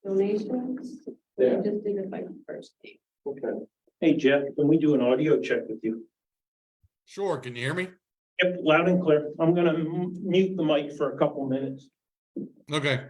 donations. Yeah. We just did it by first. Okay. Hey Jeff, can we do an audio check with you? Sure, can you hear me? Yep, loud and clear. I'm gonna mute the mic for a couple minutes. Okay.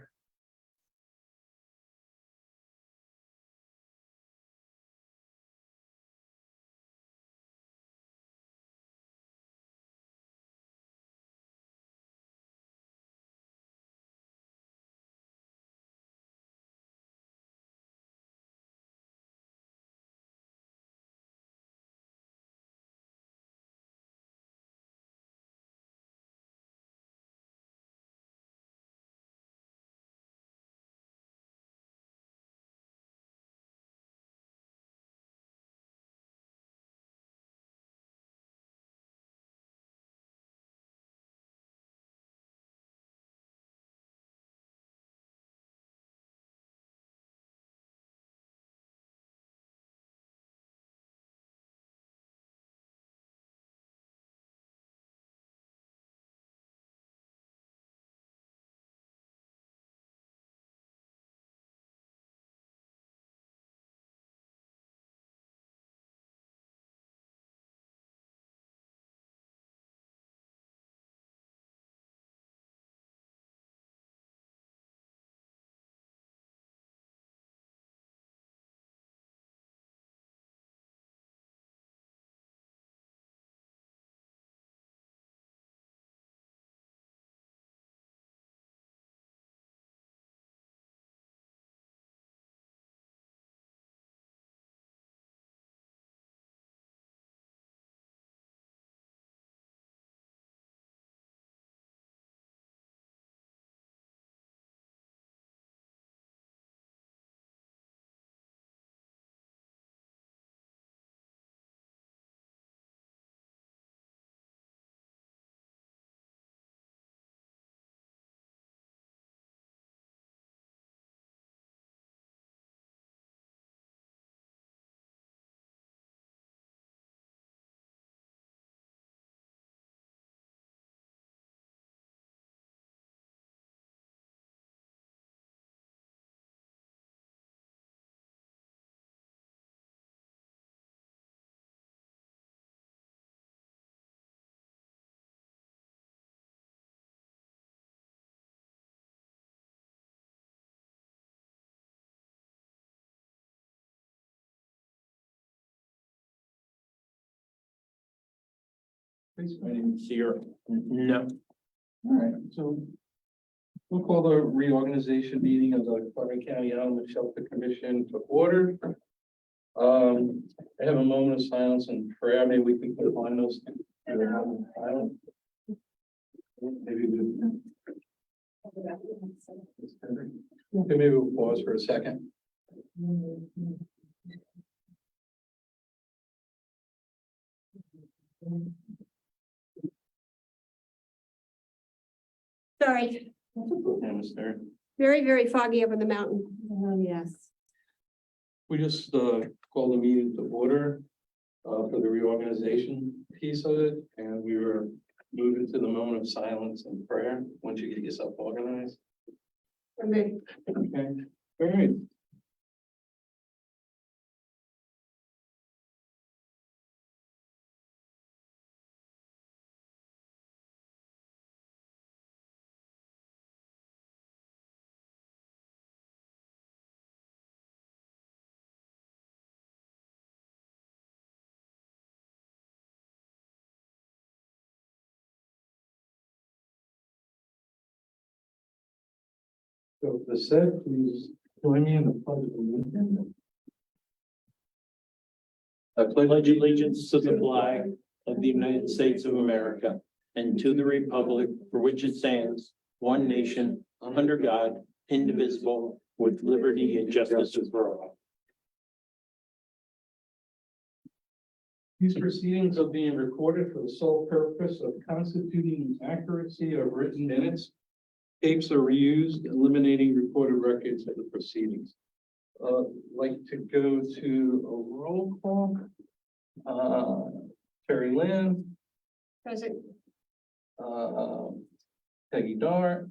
I didn't see her. No. All right, so we'll call the reorganization meeting of the Clark County Animal Shelter Commission to order. I have a moment of silence and prayer. Maybe we can combine those. Maybe we. Okay, maybe we'll pause for a second. Sorry, Mister. very, very foggy up in the mountain. Oh, yes. We just called the meeting to order for the reorganization piece of it, and we were moving to the moment of silence and prayer once you get yourself organized. For me. Okay, all right. So the said, please join me in the pledge of allegiance. I Pledge allegiance to the flag of the United States of America and to the republic for which it stands, one nation, under God, indivisible, with liberty and justice for all. These proceedings are being recorded for the sole purpose of constituting the accuracy of written minutes. Tapes are reused, eliminating recorded records of the proceedings. Like to go to a roll call. Terry Lynn, Present. Peggy Dart.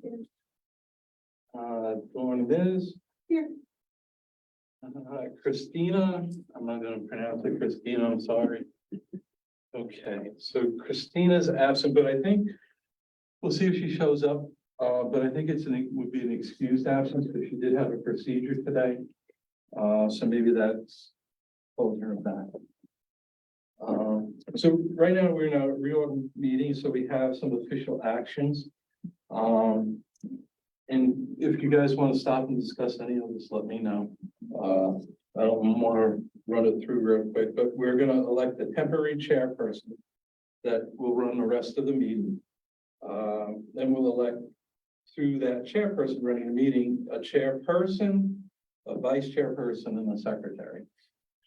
Dawn Viz. Here. Christina, I'm not gonna pronounce it, Christina, I'm sorry. Okay, so Christina's absent, but I think we'll see if she shows up. But I think would be an excused absence because she did have a procedure today. So maybe that's holding her back. So right now we're in a real meeting, so we have some official actions. And if you guys want to stop and discuss any of this, let me know. I don't want to run it through real quick, but we're gonna elect a temporary chairperson that will run the rest of the meeting. Then we'll elect through that chairperson running the meeting, a chairperson, a vice chairperson, and a secretary.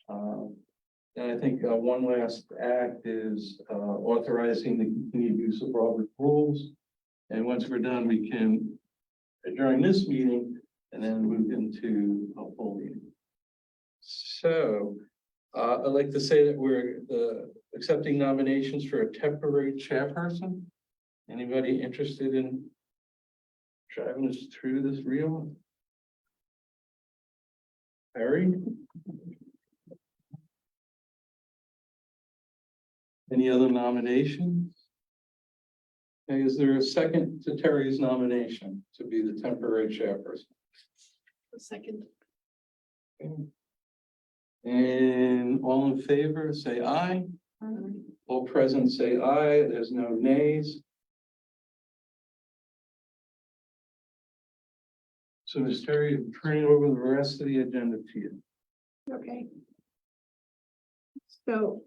And I think one last act is authorizing the continued use of Robert rules. And once we're done, we can adjourn this meeting and then move into a full meeting. So I'd like to say that we're accepting nominations for a temporary chairperson. Anybody interested in driving us through this reel? Harry? Any other nominations? Okay, is there a second to Terry's nomination to be the temporary chairperson? A second. And all in favor, say aye. All present, say aye. There's no nays. So, Ms. Terry, I'm turning over the rest of the agenda to you. Okay. So.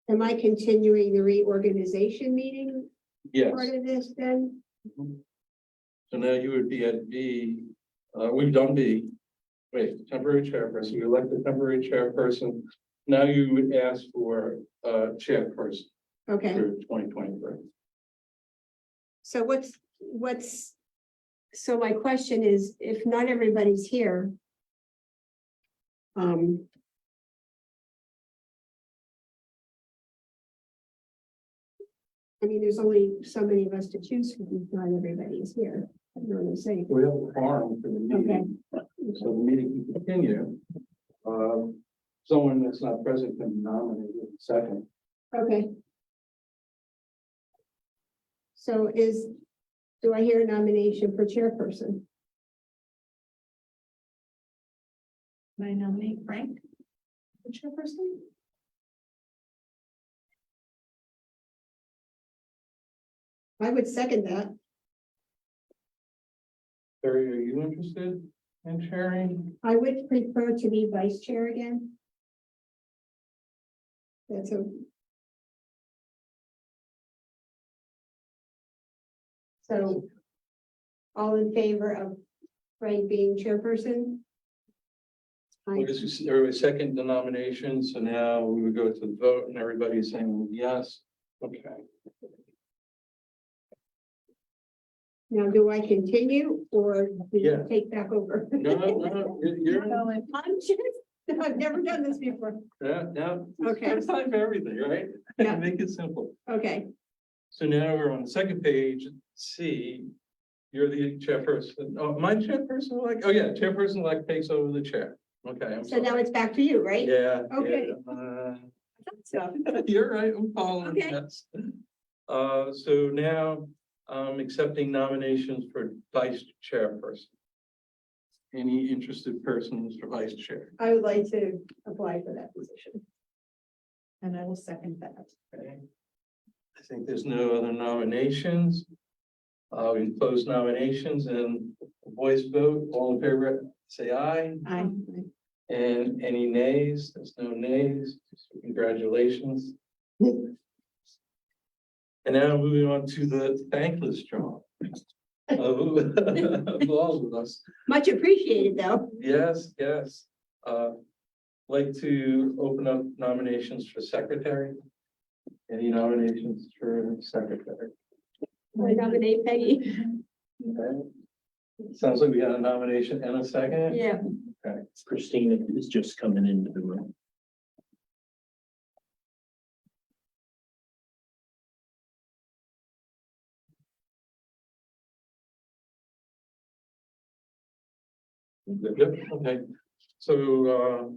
Am I continuing the reorganization meeting Yes. part of this then? So now you would be at B, we've done B. Wait, temporary chairperson, you elect the temporary chairperson. Now you would ask for a chairperson Okay, for 2023. so so my question is, if not everybody's here. I mean, there's only so many of us to choose from, if not everybody is here. I don't know what I'm saying. We have a forum for the meeting, so the meeting can continue. Someone that's not present can be nominated second. Okay. So do I hear a nomination for chairperson? May I nominate Frank, the chairperson? I would second that. Terry, are you interested in sharing? I would prefer to be vice chair again. That's a. So, all in favor of Frank being chairperson? Well, this is everybody second the nomination, so now we would go to the vote and everybody's saying yes. Okay. Now, do I continue or do you Yeah. take back over? No, you're, I'm just, I've never done this before. yeah. Okay. First time for everything, right? Yeah. Make it simple. Okay, So now we're on the second page, C. You're the chairperson. Oh, my chairperson, like, oh yeah, chairperson like takes over the chair. Okay. I'm so now sorry. it's back to you, right? Yeah. Okay. Yeah, So, you're right, I'm following. Okay. Yes. So now, accepting nominations for vice chairperson. Any interested persons for vice chair? I would like to apply for that position. And I will second that. Okay. I think there's no other nominations. We can close nominations and voice vote. All in favor, say aye. And any nays? There's no nays. Congratulations. And now moving on to the thankless job of all of us. Much appreciated, though. Yes, yes. Like to open up nominations for secretary. Any nominations for secretary? I nominate Peggy. Okay. Sounds like we got a nomination and a second. Yeah. Christina is just coming into the room. Yep, okay. So,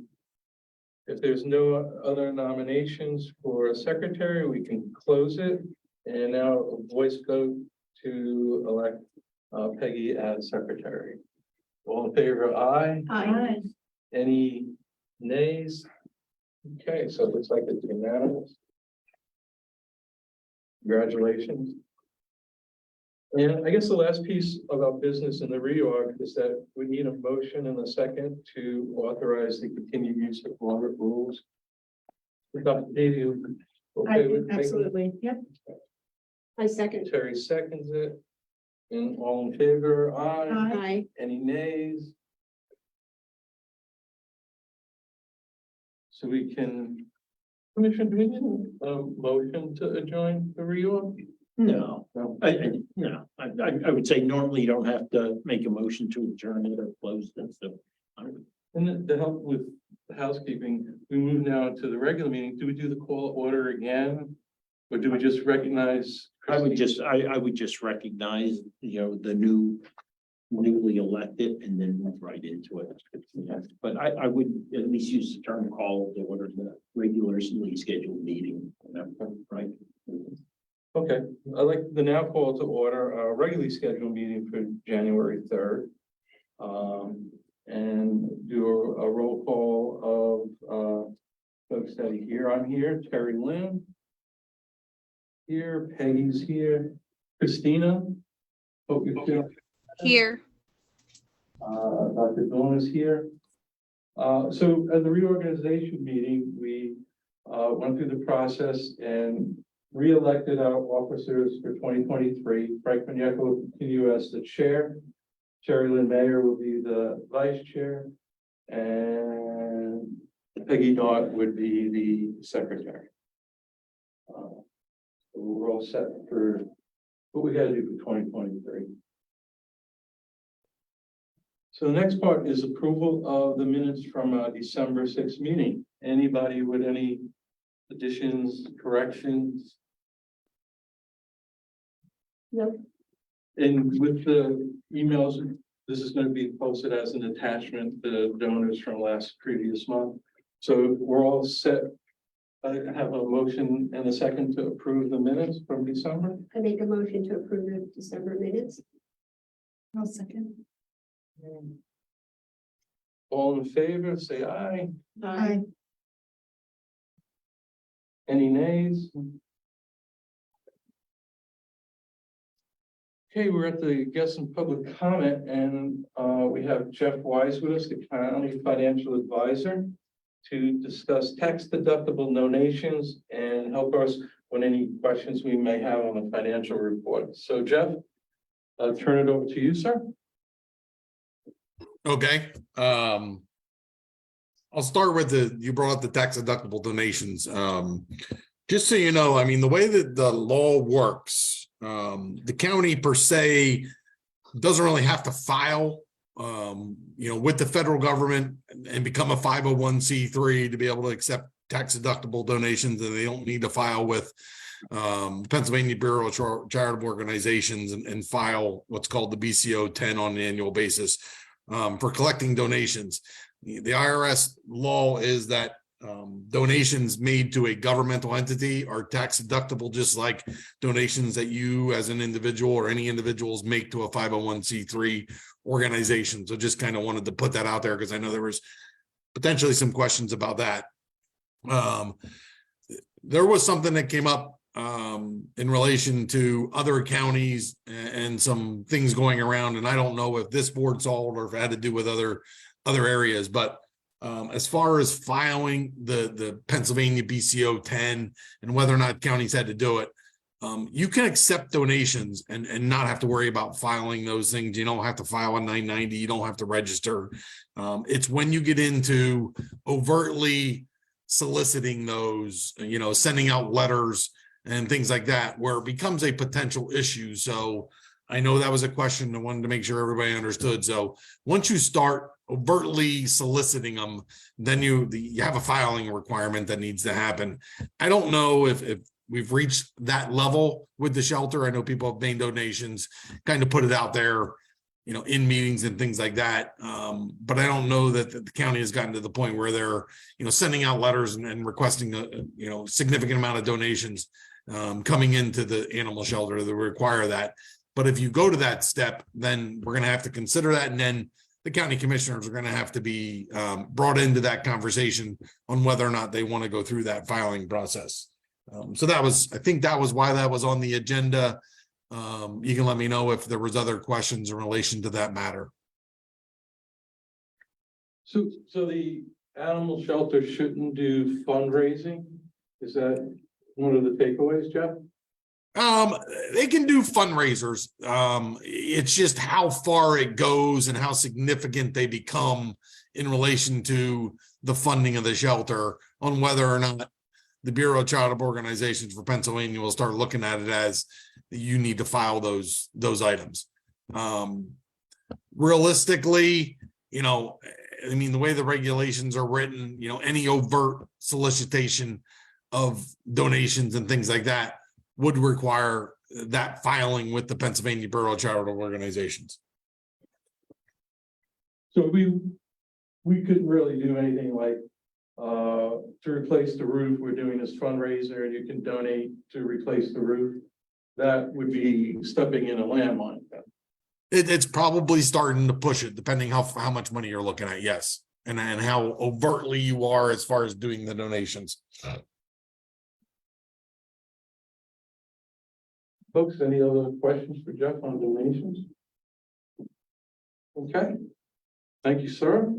if there's no other nominations for a secretary, we can close it. And now a voice vote to elect Peggy as secretary. All in favor, aye. Aye. Any nays? Okay, so it looks like it's unanimous. Congratulations. And I guess the last piece about business in the reorg is that we need a motion and a second to authorize the continued use of Robert rules. Dr. Davey, you okay with making- Absolutely, yep. I second. Terry seconds it. And all in favor, aye. Aye. Any nays? So we can, Commissioner, do we need a motion to adjourn the reorg? No, No. no, I would say normally you don't have to make a motion to adjourn it or close it, so. And to help with housekeeping, we move now to the regular meeting. Do we do the call order again? Or do we just recognize? I would just recognize, the newly elected and then move right into it. But I would at least use the term call to order the regularly scheduled meeting, right? Okay, I'd like the now call to order a regularly scheduled meeting for January 3rd. And do a roll call of folks that are here. I'm here, Terry Lynn. Here, Peggy's here, Christina. Hope you feel. Here. Dr. Dawn is here. So at the reorganization meeting, we went through the process and re-elected our officers for 2023. Frank Mignecco will continue as the chair. Terry Lynn Mayer will be the vice chair. And Peggy Knott would be the secretary. So we're all set for what we got to do for 2023. So the next part is approval of the minutes from December 6th meeting. Anybody with any additions, corrections? No. And with the emails, this is going to be posted as an attachment, the donors from previous month. So we're all set. I have a motion and a second to approve the minutes from December. I make a motion to approve the December minutes. I'll second. All in favor, say aye. Aye. Any nays? Okay, we're at the guest and public comment, and we have Jeff Wise with us, the county financial advisor, to discuss tax deductible donations and help us with any questions we may have on the financial report. So Jeff, I'll turn it over to you, sir. Okay. I'll start with you brought up the tax deductible donations. Just so you know, I mean, the way that the law works, the county per se doesn't really have to file, with the federal government and become a 501c3 to be able to accept tax deductible donations, and they don't need to file with Pennsylvania Bureau of Charitable Organizations and file what's called the BCO 10 on an annual basis for collecting donations. The IRS law is that donations made to a governmental entity are tax deductible, just like donations that you as an individual or any individuals make to a 501c3 organization. So just kind of wanted to put that out there because I know there was potentially some questions about that. There was something that came up in relation to other counties and some things going around, and I don't know if this board solved or if it had to do with other areas, but as far as filing the Pennsylvania BCO 10 and whether or not counties had to do it, you can accept donations and not have to worry about filing those things. You don't have to file a 990. You don't have to register. It's when you get into overtly soliciting those, sending out letters and things like that, where it becomes a potential issue. So I know that was a question I wanted to make sure everybody understood. So once you start overtly soliciting them, then you have a filing requirement that needs to happen. I don't know if we've reached that level with the shelter. I know people have made donations, kind of put it out there. in meetings and things like that. But I don't know that the county has gotten to the point where they're, sending out letters and requesting a, significant amount of donations coming into the animal shelter that require that. But if you go to that step, then we're going to have to consider that. And then the county commissioners are going to have to be brought into that conversation on whether or not they want to go through that filing process. So I think that was why that was on the agenda. You can let me know if there was other questions in relation to that matter. So the animal shelter shouldn't do fundraising? Is that one of the takeaways, Jeff? They can do fundraisers. It's just how far it goes and how significant they become in relation to the funding of the shelter, on whether or not the Bureau of Charitable Organizations for Pennsylvania will start looking at it as you need to file those items. Realistically, the way the regulations are written, any overt solicitation of donations and things like that would require that filing with the Pennsylvania Bureau of Charitable Organizations. So we couldn't really do anything like to replace the roof. We're doing this fundraiser and you can donate to replace the roof. That would be stepping in a landmine. It's probably starting to push it, depending how much money you're looking at. Yes. And how overtly you are as far as doing the donations. Folks, any other questions for Jeff on donations? Okay. Thank you, sir.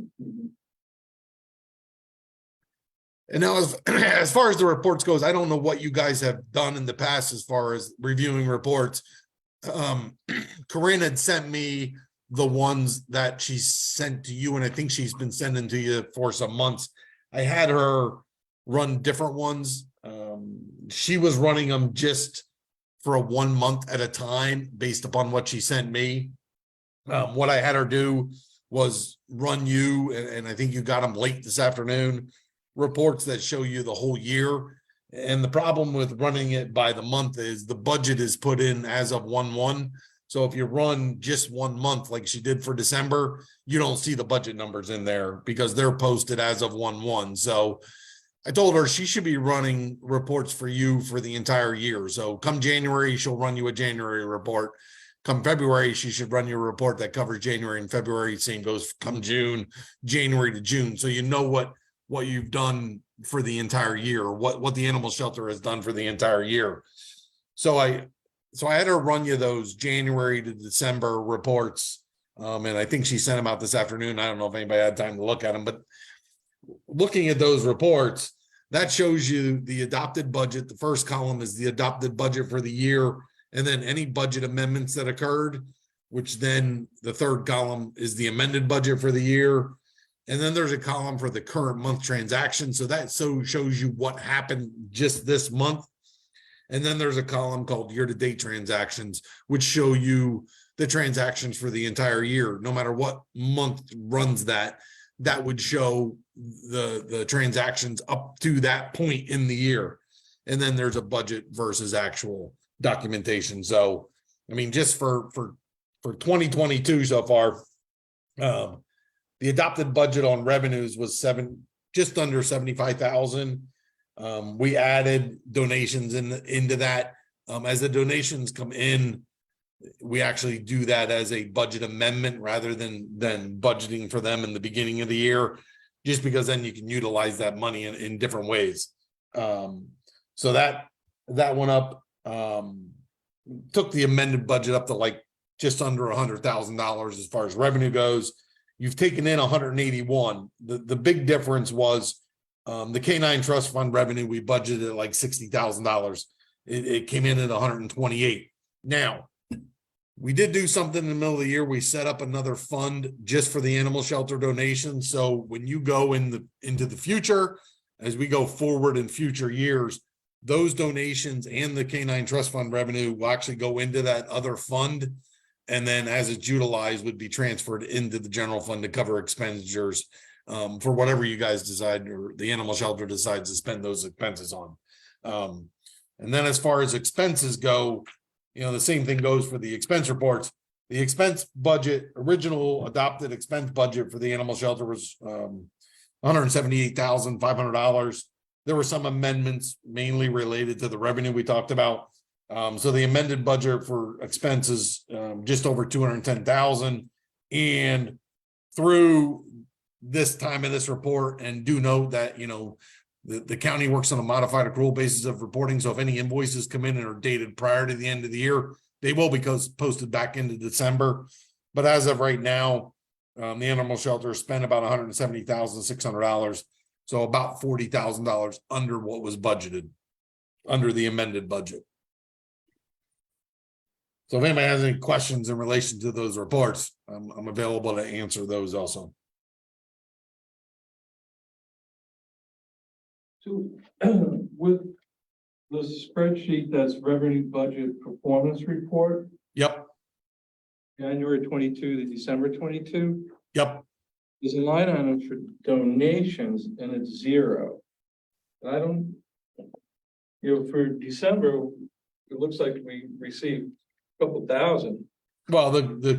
And now, as far as the reports goes, I don't know what you guys have done in the past as far as reviewing reports. Corinne had sent me the ones that she sent to you, and I think she's been sending to you for some months. I had her run different ones. She was running them just for a 1 month at a time based upon what she sent me. What I had her do was run you, and I think you got them late this afternoon, reports that show you the whole year. And the problem with running it by the month is the budget is put in as of 1/1. So if you run just 1 month like she did for December, you don't see the budget numbers in there because they're posted as of 1/1. So I told her she should be running reports for you for the entire year. So come January, she'll run you a January report. Come February, she should run you a report that covers January and February. Same goes come June, January to June. So you know what you've done for the entire year, what the animal shelter has done for the entire year. So I had her run you those January to December reports. And I think she sent them out this afternoon. I don't know if anybody had time to look at them, but looking at those reports, that shows you the adopted budget. The first column is the adopted budget for the year, and then any budget amendments that occurred, which then the third column is the amended budget for the year. And then there's a column for the current month transaction. So that shows you what happened just this month. And then there's a column called year-to-date transactions, which show you the transactions for the entire year. No matter what month runs that would show the transactions up to that point in the year. And then there's a budget versus actual documentation. So, I mean, just for 2022 so far, the adopted budget on revenues was just under 75,000. We added donations into that. As the donations come in, we actually do that as a budget amendment rather than budgeting for them in the beginning of the year, just because then you can utilize that money in different ways. So that went up, took the amended budget up to like just under $100,000 as far as revenue goes. You've taken in 181. The big difference was the K9 Trust Fund revenue. We budgeted at like $60,000. It came in at 128. Now, we did do something in the middle of the year. We set up another fund just for the animal shelter donations. So when you go into the future, as we go forward in future years, those donations and the K9 Trust Fund revenue will actually go into that other fund. And then as it's utilized, would be transferred into the general fund to cover expenditures for whatever you guys decide or the animal shelter decides to spend those expenses on. And then as far as expenses go, the same thing goes for the expense reports. the expense budget, original adopted expense budget for the animal shelter was $178,500. There were some amendments mainly related to the revenue we talked about. So the amended budget for expenses, just over 210,000. And through this time of this report, and do note that, you know, the county works on a modified accrual basis of reporting. So if any invoices come in and are dated prior to the end of the year, they will be posted back into December. But as of right now, the animal shelter spent about $170,600. So about $40,000 under what was budgeted, under the amended budget. So if anybody has any questions in relation to those reports, I'm available to answer those also. So with the spreadsheet that's revenue budget performance report, Yep, January 22 to December 22, yep. there's a line item for donations and it's zero. I don't, you know, for December, it looks like we received a couple thousand. Well, the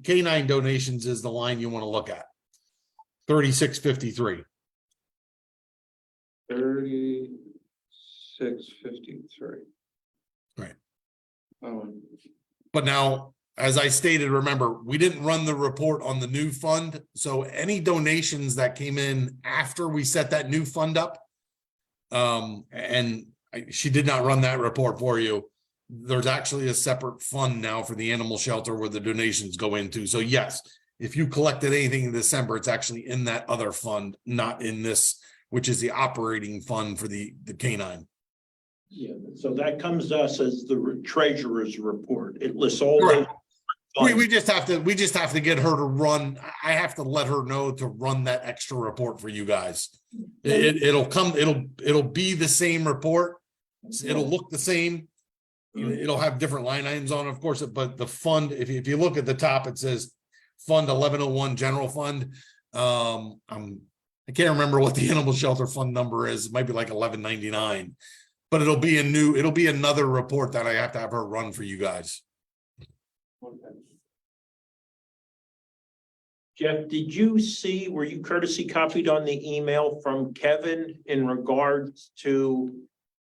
canine donations is the line you want to look at. 3653. 3653. Right. But now, as I stated, remember, we didn't run the report on the new fund. So any donations that came in after we set that new fund up, she did not run that report for you. There's actually a separate fund now for the animal shelter where the donations go into. So yes, if you collected anything in December, it's actually in that other fund, not in this, which is the operating fund for the canine. Yeah, so that comes to us as the treasurer's report. It lists all Correct. those. We just have to get her to run. I have to let her know to run that extra report for you guys. It'll be the same report. It'll look the same. It'll have different line items on it, of course, but the fund, if you look at the top, it says Fund 1101 General Fund. I can't remember what the animal shelter fund number is. It might be like 1199, but it'll be another report that I have to have her run for you guys. Jeff, did you see, were you courtesy copied on the email from Kevin in regards to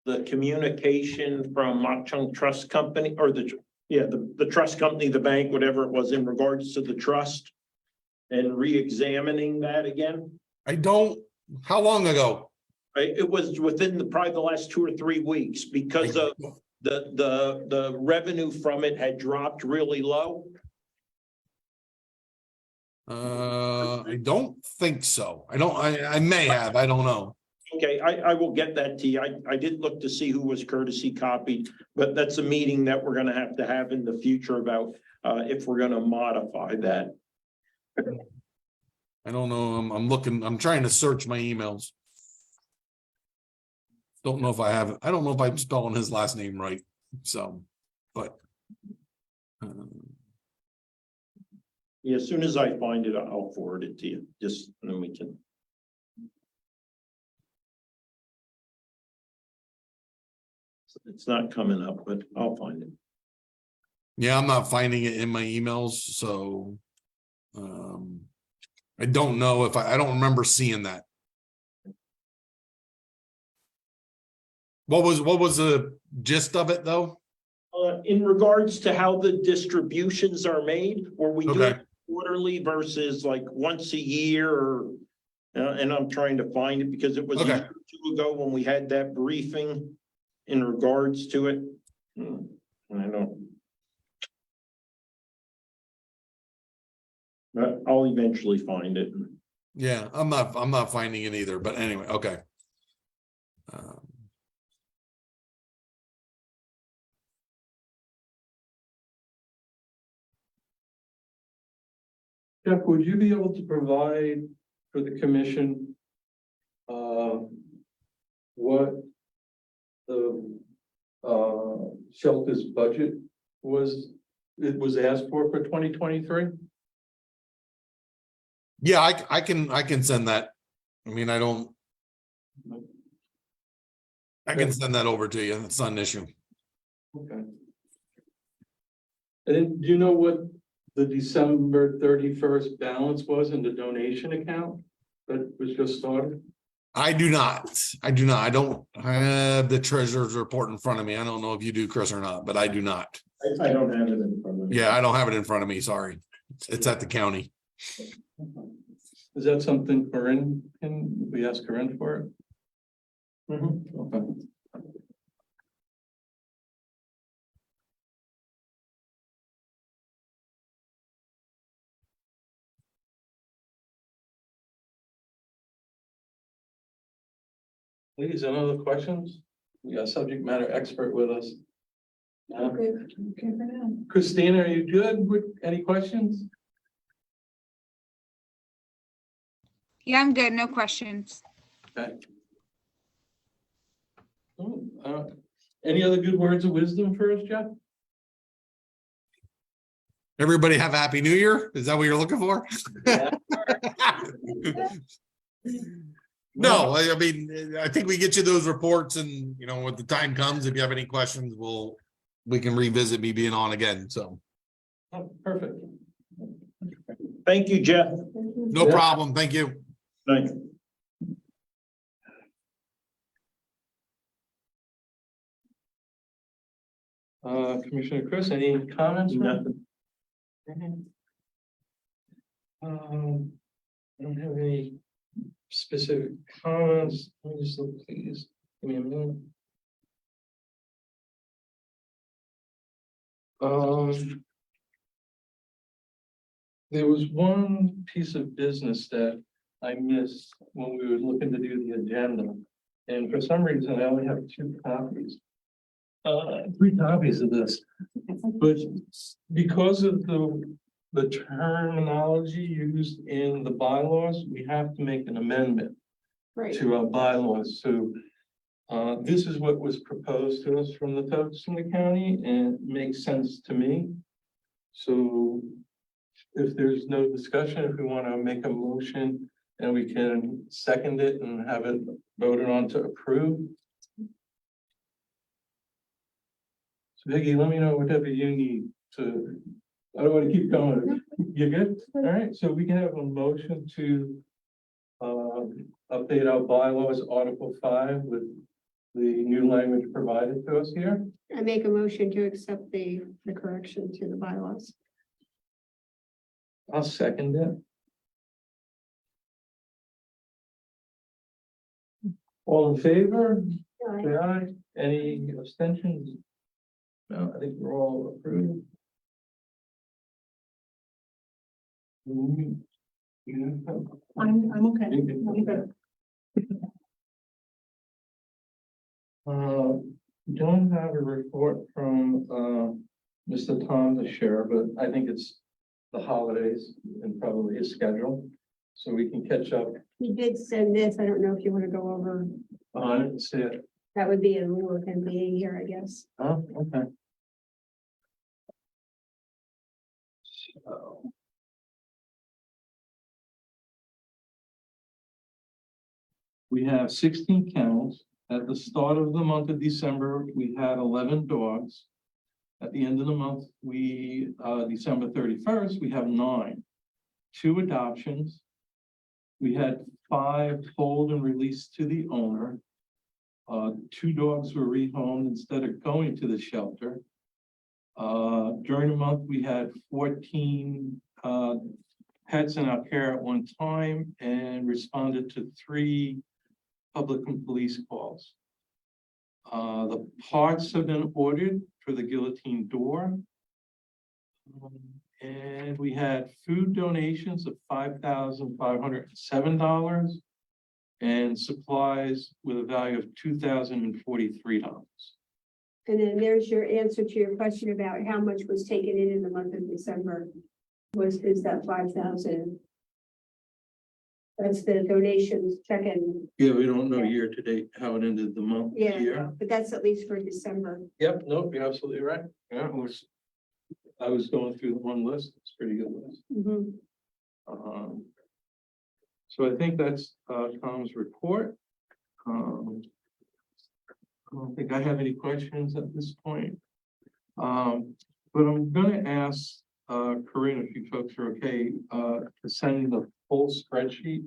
the communication from Mach Chung Trust Company, or the trust company, the bank, whatever it was, in regards to the trust and re-examining that again? How long ago? It was within probably the last 2 or 3 weeks because of the revenue from it had dropped really low. I don't think so. I may have, I don't know. Okay, I will get that to you. I did look to see who was courtesy copied, but that's a meeting that we're gonna have to have in the future about if we're gonna modify that. I don't know. I'm trying to search my emails. Don't know if I have it. I don't know if I'm spelling his last name right. So, but. Yeah, as soon as I find it, I'll forward it to you, just, and then we can. It's not coming up, but I'll find it. Yeah, I'm not finding it in my emails, so. I don't know if I don't remember seeing that. What was the gist of it though? In regards to how the distributions are made, where we do Okay. it quarterly versus like once a year, or, and I'm trying to find it because it was a Okay. year or two ago when we had that briefing in regards to it. I don't. But I'll eventually find it. Yeah, I'm not finding it either, but anyway, okay. Jeff, would you be able to provide for the commission what the shelter's budget was? It was asked for 2023? Yeah, I can send that. I mean, I can send that over to you. It's not an issue. Okay. And then do you know what the December 31st balance was in the donation account that was just started? I do not. I do not. I don't have the treasurer's report in front of me. I don't know if you do, Chris, or not, but I do not. I don't have it in front of me. Yeah, I don't have it in front of me. Sorry. It's at the county. Is that something Corinne we ask Corinne for it? Okay. Ladies, any other questions? We got a subject matter expert with us. Okay, okay for now. Christina, are you good with any questions? Yeah, I'm good. No questions. Okay. Any other good words of wisdom for us, Jeff? Everybody have a happy new year? Is that what you're looking for? No, I mean, I think we get you those reports and, you know, when the time comes, if you have any questions, we can revisit me being on again. So Oh, perfect. Thank you, Jeff. no Yeah. problem. Thank you. Thank you. Commissioner Chris, any comments? Nothing. I don't have any specific comments. Let me just look, please. Give me a minute. There was one piece of business that I missed when we were looking to do the agenda. And for some reason, I only have 2 copies. 3 copies of this. But because of the terminology used in the bylaws, we have to make an amendment Right. to our bylaws. So this is what was proposed to us from the folks in the county, and it makes sense to me. So if there's no discussion, if we want to make a motion and we can second it and have it voted on to approve. So Vicky, let me know whatever you need to, I don't want to keep going. You good? All right, so we can have a motion to update our bylaws, Article 5 with the new language provided to us here. I make a motion to accept the correction to the bylaws. I'll second it. All in favor? Say aye. Any abstentions? No, I think we're all approved. I'm okay. I'm good. Don't have a report from Mr. Tom to share, but I think it's the holidays and probably his schedule, so we can catch up He did send this. I don't know if you want to go over, on it and see it. that would be in lieu of him being here, I guess. Oh, okay. So. We have 16 kennels. At the start of the month of December, we had 11 dogs. At the end of the month, December 31st, we have 9. 2 adoptions. We had 5 hold and released to the owner. 2 dogs were rehomed instead of going to the shelter. During the month, we had 14 pets in our care at one time and responded to 3 public and police calls. The parts have been ordered for the guillotine door. And we had food donations of $5,507 and supplies with a value of $2,043. And then there's your answer to your question about how much was taken in the month of December. Is that 5,000? That's the donations check-in. Yeah, we don't know year to date how it ended the month. Yeah, year. but that's at least for December. Yep, nope, you're absolutely right. Yeah, I was going through the one list. It's a pretty good list. Mhm. So I think that's Tom's report. I don't think I have any questions at this point. But I'm gonna ask Corinne, if you folks are okay, to send the full spreadsheet.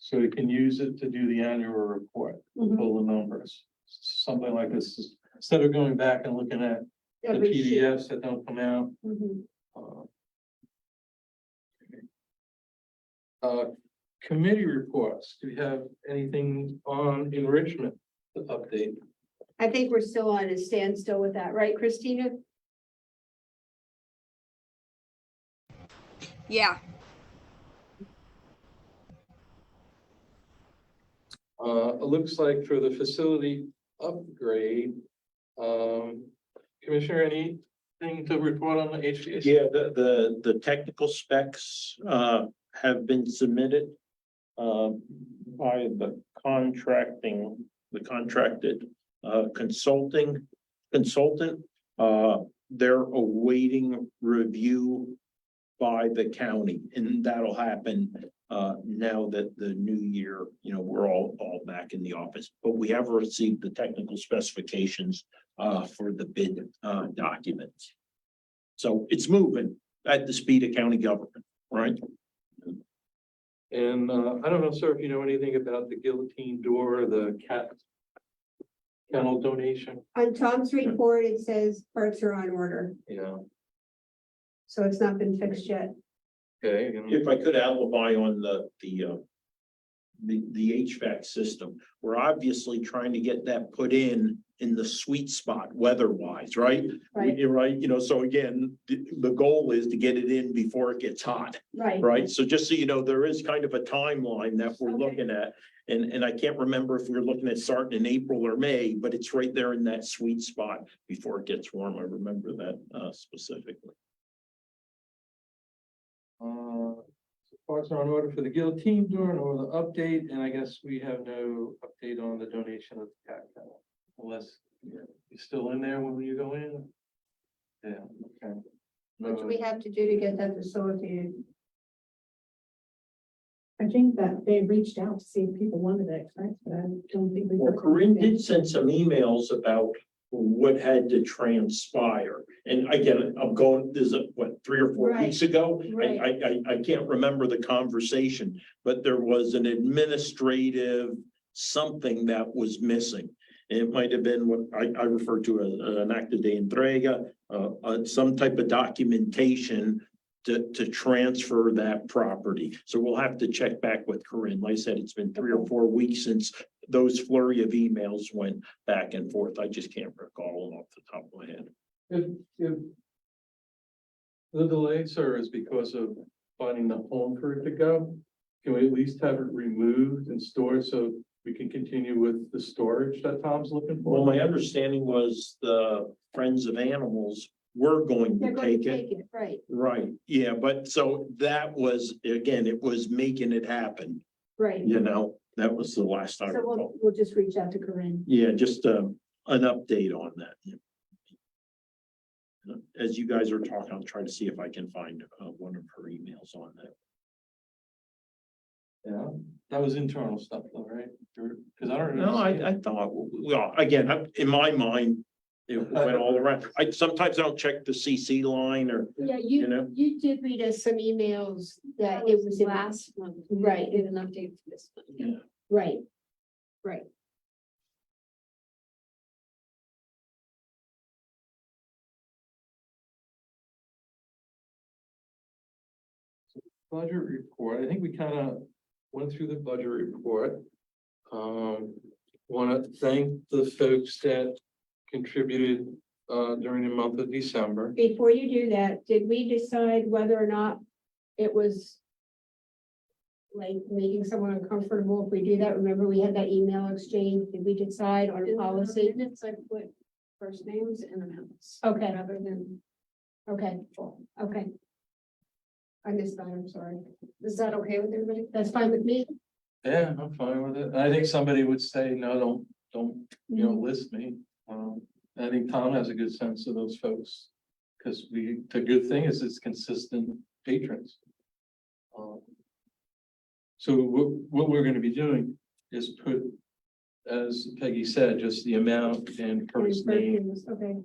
So you can use it to do the annual report, Mhm. pull the numbers, something like this, instead of going back and looking at the Every sheet. PDFs that don't come out. Mhm. Committee reports, do you have anything on enrichment to update? I think we're still on a standstill with that, right, Christina? Yeah, It looks like for the facility upgrade, Commissioner, anything to report on the HVAC? Yeah, the technical specs have been submitted by the contracted consultant. They're awaiting review by the county, and that'll happen now that the new year, we're all back in the office. But we have received the technical specifications for the bid documents. So it's moving at the speed of county government, right? And I don't know, sir, if you know anything about the guillotine door, the cat kennel donation, On Tom's report, it says parts are on order, so, it's not been fixed yet. okay. and- If I could alibi on the HVAC system, we're obviously trying to get that put in the sweet spot weather-wise, right? Right. You're right, so again, the goal is to get it in before it gets hot, Right. right? So just so you know, there is kind of a timeline that we're Okay. looking at. And I can't remember if we're looking at starting in April or May, but it's right there in that sweet spot before it gets warm. I remember that specifically. Parts are on order for the guillotine door and order the update, and I guess we have no update on the donation of the cat kennel. Unless you're still in there when you go in? Yeah, okay. What do we have to do to get that facilitated? I think that they reached out to see if people wanted it, right? But I don't think we. Well, Corinne did send some emails about what had to transpire. And again, I'm going, this is what, 3 or 4 Right. weeks ago? Right. I can't remember the conversation, but there was an administrative something that was missing. It might have been what I refer to as an acta de entrega, some type of documentation to transfer that property. So we'll have to check back with Corinne. Like I said, it's been 3 or 4 weeks since those flurry of emails went back and forth. I just can't recall them off the top of my head. If the delay, sir, is because of finding the home for it to go, can we at least have it removed and stored so we can continue with the storage that Tom's looking Well, for? my understanding was the Friends of Animals were going They're to going take to it. take it, right, Right, yeah, but so that was, again, it was making it happen, right. that was the last I So recall. we'll just reach out to Corinne. Yeah, just an update on that. As you guys are talking, I'll try to see if I can find one of her emails on that. Yeah, that was internal stuff though, right? Because I don't. No, I thought, well, again, in my mind, it went all around. Sometimes I don't check the CC line or, Yeah, you know. you did read us some emails that it was in last month. Right. Did an update for this month. Yeah. right, right. Budget report, I think we kind of went through the budget report. Want to thank the folks that contributed during the month of December. Before you do that, did we decide whether or not it was like making someone uncomfortable if we do that? Remember, we had that email exchange. Did we decide on a policy? Minutes, I put first names and amounts. Okay, Rather than, okay, okay. I missed that, I'm sorry. is that okay with everybody? That's fine with me. Yeah, I'm fine with it. I think somebody would say, no, don't, list me. I think Tom has a good sense of those folks. Because the good thing is it's consistent patrons. So what we're gonna be doing is put, as Peggy said, just the amount and first name Okay,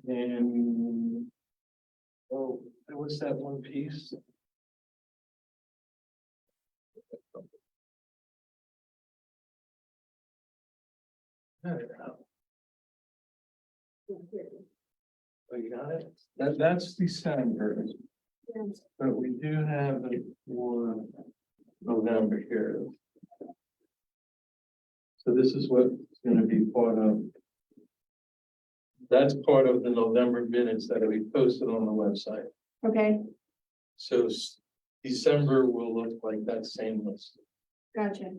and. What's that one piece? Oh, you got it? That's December. But we do have it for November here. So this is what's gonna be part of. That's part of the November minutes that will be posted on the website. Okay, So December will look like that same list. gotcha.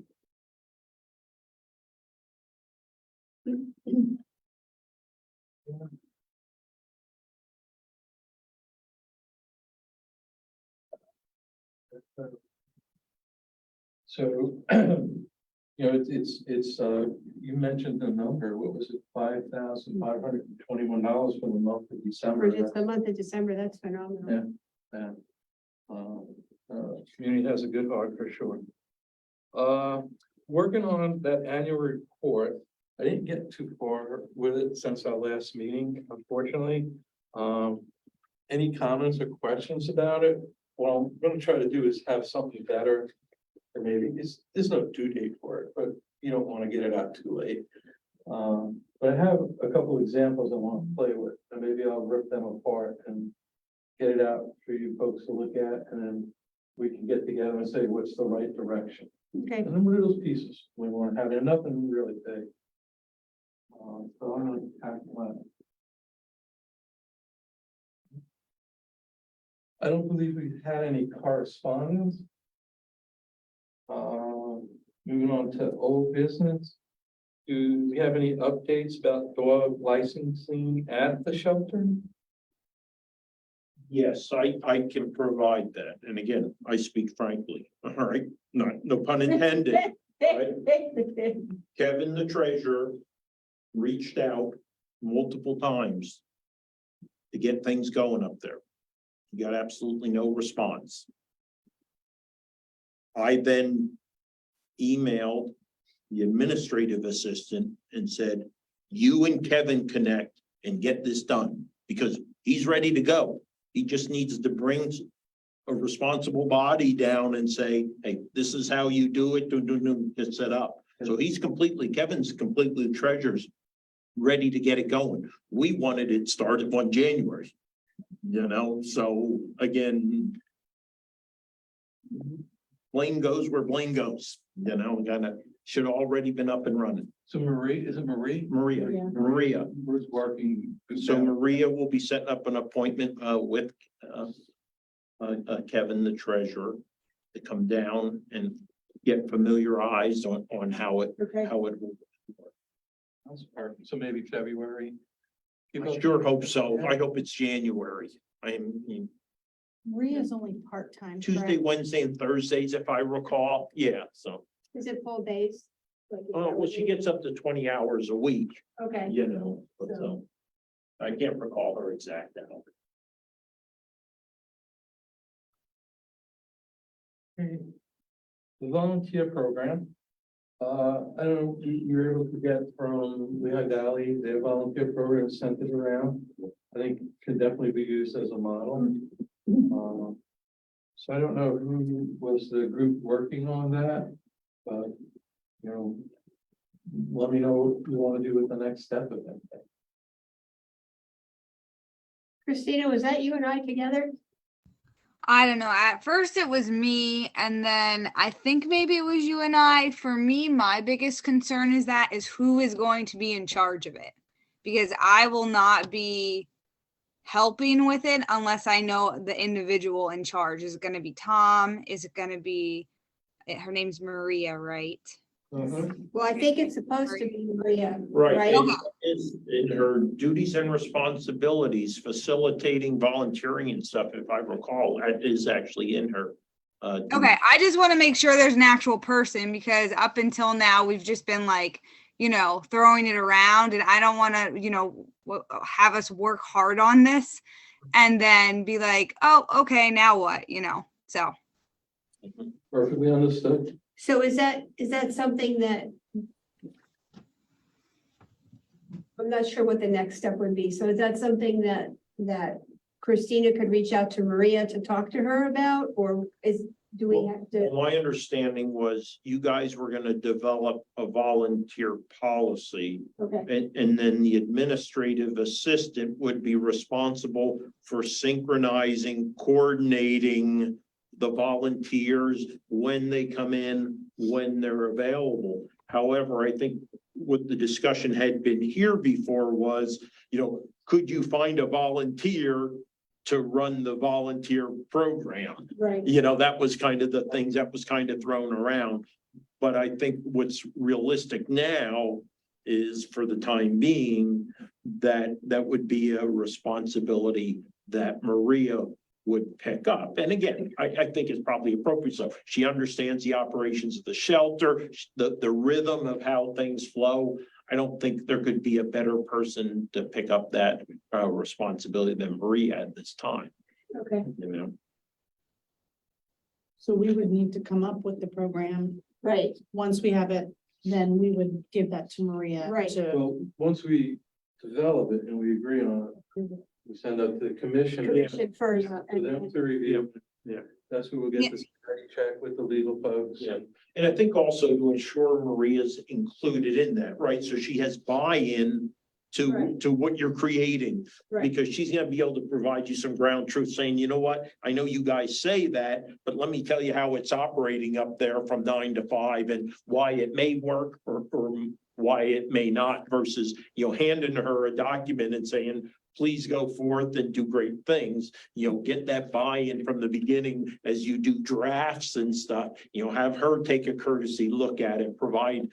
So, you mentioned the number, what was it, $5,521 for the month of For December? just the month of December, that's phenomenal. Yeah. Community has a good heart for sure. Working on that annual report, I didn't get too far with it since our last meeting, unfortunately. Any comments or questions about it? What I'm gonna try to do is have something better. Or maybe there's no due date for it, but you don't want to get it out too late. But I have a couple of examples I want to play with, and maybe I'll rip them apart and get it out for you folks to look at, and then we can get together and say what's the right direction. Okay, And then what are those pieces we want to have? And nothing really big. So I'm gonna tackle that. I don't believe we've had any correspondence. Moving on to old business. Do we have any updates about dog licensing at the shelter? Yes, I can provide that. And again, I speak frankly, all right? No pun intended. Kevin, the treasurer, reached out multiple times to get things going up there. He got absolutely no response. I then emailed the administrative assistant and said, you and Kevin connect and get this done, because he's ready to go. He just needs to bring a responsible body down and say, hey, this is how you do it, get set up. So Kevin's completely treasurer's ready to get it going. We wanted it started on January, so again, blame goes where blame goes, should have already been up and running. So Marie, is it Marie? Maria. Who's working? So Maria will be setting up an appointment with Kevin, the treasurer, to come down and get familiarized on how it okay. will. That's perfect. So maybe February. I sure hope so. I hope it's January. Maria's only part-time. Tuesday, correct? Wednesday, and Thursdays, if I recall. Yeah, so, Is it full days? Like, is that well, what she you- gets up to 20 hours a week, Okay, but so. I can't recall her exact hour. The volunteer program. I don't know, you're able to get from Lehigh Valley, their volunteer program sent it around. I think it can definitely be used as a model. So I don't know who was the group working on that, but, let me know what you want to do with the next step of it. Christina, was that you and I together? I don't know. At first it was me, and then I think maybe it was you and I. For me, my biggest concern is who is going to be in charge of it, because I will not be helping with it unless I know the individual in charge. Is it going to be Tom? Is it going to be, her name's Maria, right? Well, I think it's supposed to be Maria. Right. Right. Is in her duties and responsibilities, facilitating volunteering and stuff, if I recall, that is actually in her. Okay, I just want to make sure there's an actual person, because up until now we've just been like, throwing it around, and I don't want to, have us work hard on this and then be like, oh, okay, now what, so. Perfectly understood. So is that something that? I'm not sure what the next step would be. So is that something that Christina could reach out to Maria to talk to her about, or do we have to? Well, my understanding was you guys were gonna develop a volunteer policy. Okay, And then the administrative assistant would be responsible for synchronizing, coordinating the volunteers when they come in, when they're available. However, I think what the discussion had been here before was, could you find a volunteer to run the volunteer program? right. That was kind of the things that was kind of thrown around. But I think what's realistic now is, for the time being, that would be a responsibility that Maria would pick up. And again, I think it's probably appropriate. So she understands the operations of the shelter, the rhythm of how things flow. I don't think there could be a better person to pick up that responsibility than Maria at this time, Okay, So we would need to come up with the program. right, Once we have it, then we would give that to Maria. Right. to- Well, once we develop it and we agree on it, we send out to the commission. commission first. For and them then- to review. Yeah. That's who will get the security check with the legal folks. Yeah. And I think also to ensure Maria's included in that, right? So she has buy-in Right. to what you're creating. Right. Because she's gonna be able to provide you some ground truth, saying, you know what? I know you guys say that, but let me tell you how it's operating up there from 9 to 5 and why it may work or why it may not, versus, handing her a document and saying, please go forth and do great things. Get that buy-in from the beginning as you do drafts and stuff, have her take a courtesy look at it, provide,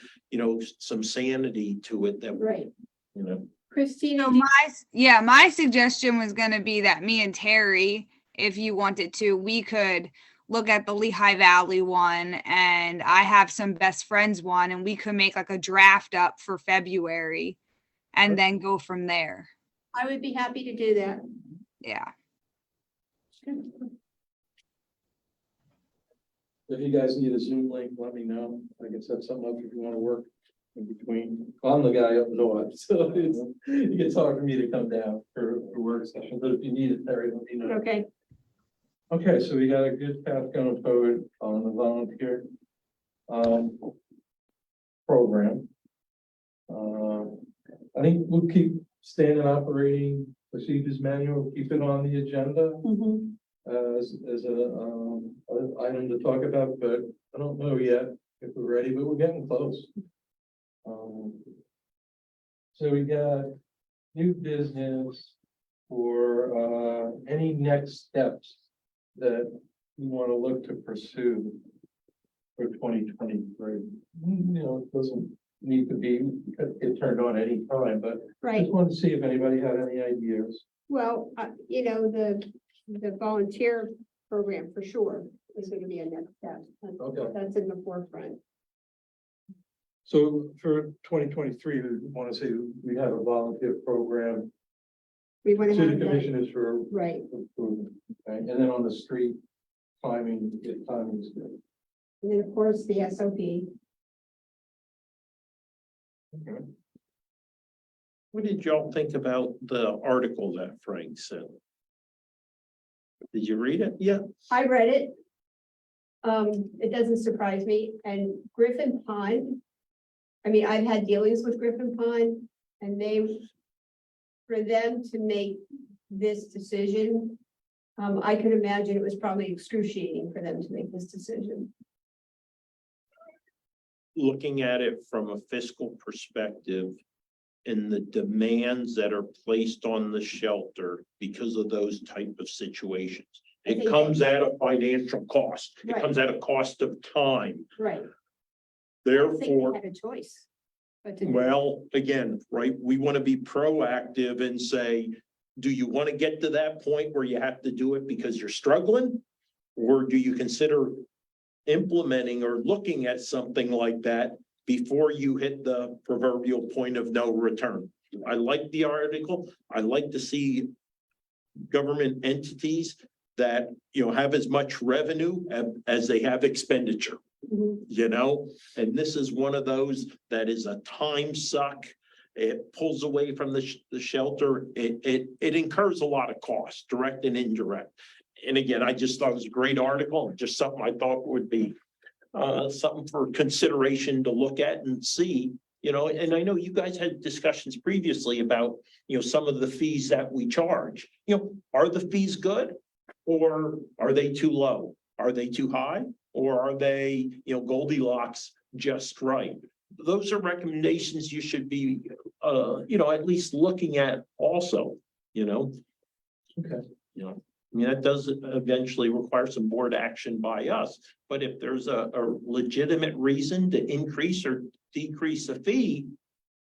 some sanity to it that, Right, you Christina, So my suggestion was gonna be that me and Terry, if you wanted to, we could look at the Lehigh Valley one, and I have some best friends one, and we could make like a draft up for February and then go from there. I would be happy to do that. Yeah. If you guys need a Zoom link, let me know. I can set something up if you want to work in between. I'm the guy up north, so it gets hard for me to come down for work session, but if you need it, Terry, let me know. Okay, Okay, so we got a good path going forward on the volunteer program. I think we'll keep standard operating procedures manual, keep it on the agenda Mhm. as an item to talk about, but I don't know yet if we're ready, but we're getting close. So we got new business for any next steps that we want to look to pursue for 2023. It doesn't need to be, get turned on any time, but I right. just wanted to see if anybody had any ideas. Well, the volunteer program for sure is gonna be a next step. Okay. That's in the forefront. So for 2023, we want to say we have a volunteer program We wanna to the have that, commissioners for right, approval. Okay, and then on the street, timing is good. and then of course the SOP. Okay. What did y'all think about the article that Frank sent? Did you read it? Yeah. I read it. It doesn't surprise me, and Griffin Pond. I mean, I've had dealings with Griffin Pond, and for them to make this decision, I could imagine it was probably excruciating for them to make this decision. Looking at it from a fiscal perspective and the demands that are placed on the shelter because of those type of situations. I It think comes at a financial cost. It Right. comes at a cost of time. Right. I think Therefore, they had a choice. But to do- well, again, right, we want to be proactive and say, do you want to get to that point where you have to do it because you're struggling? Or do you consider implementing or looking at something like that before you hit the proverbial point of no return? I like the article. I like to see government entities that, have as much revenue as they have expenditure. Mhm. And this is one of those that is a time suck it pulls away from the shelter, it incurs a lot of costs, direct and indirect. And again, I just thought it was a great article, just something I thought would be something for consideration to look at and see, you know, and I know you guys had discussions previously about, you know, some of the fees that we charge. You know, are the fees good? Or are they too low? Are they too high? Or are they, you know, Goldilocks just right? Those are recommendations you should be, you know, at least looking at also, you know. Okay. You know, I mean, that does eventually require some board action by us, but if there's a legitimate reason to increase or decrease a fee,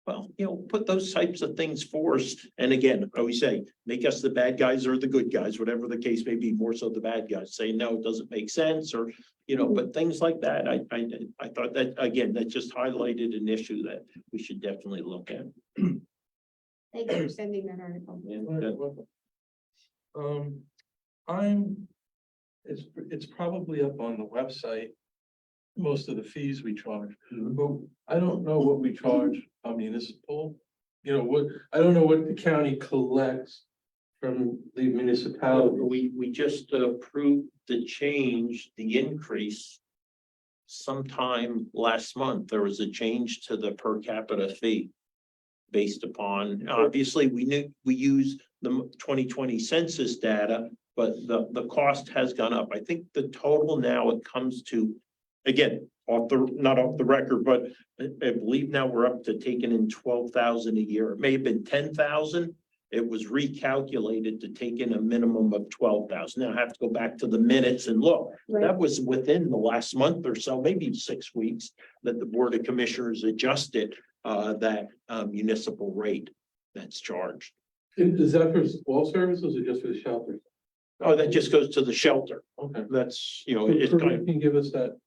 well, you know, put those types of things forth. And again, I always say, make us the bad guys or the good guys, whatever the case may be, more so the bad guys say, no, it doesn't make sense, or, you know, but things like that. I thought that, again, that just highlighted an issue that we should definitely look at. Thank you for sending that article. It's probably up on the website, most of the fees we charge, but I don't know what we charge a municipal. You know, I don't know what the county collects from the municipality. We just approved the change, the increase. Sometime last month, there was a change to the per capita fee. Based upon, obviously, we use the 2020 census data, but the cost has gone up. I think the total now it comes to, again, not off the record, but I believe now we're up to taking in 12,000 a year. It may have been 10,000. It was recalculated to take in a minimum of 12,000. Now I have to go back to the minutes and look. Right. That was within the last month or so, maybe 6 weeks, that the Board of Commissioners adjusted that municipal rate that's charged. Is that for all services or just for the shelters? Oh, that just goes to the shelter. Okay. That's, you know, it's kind of, Can give us that,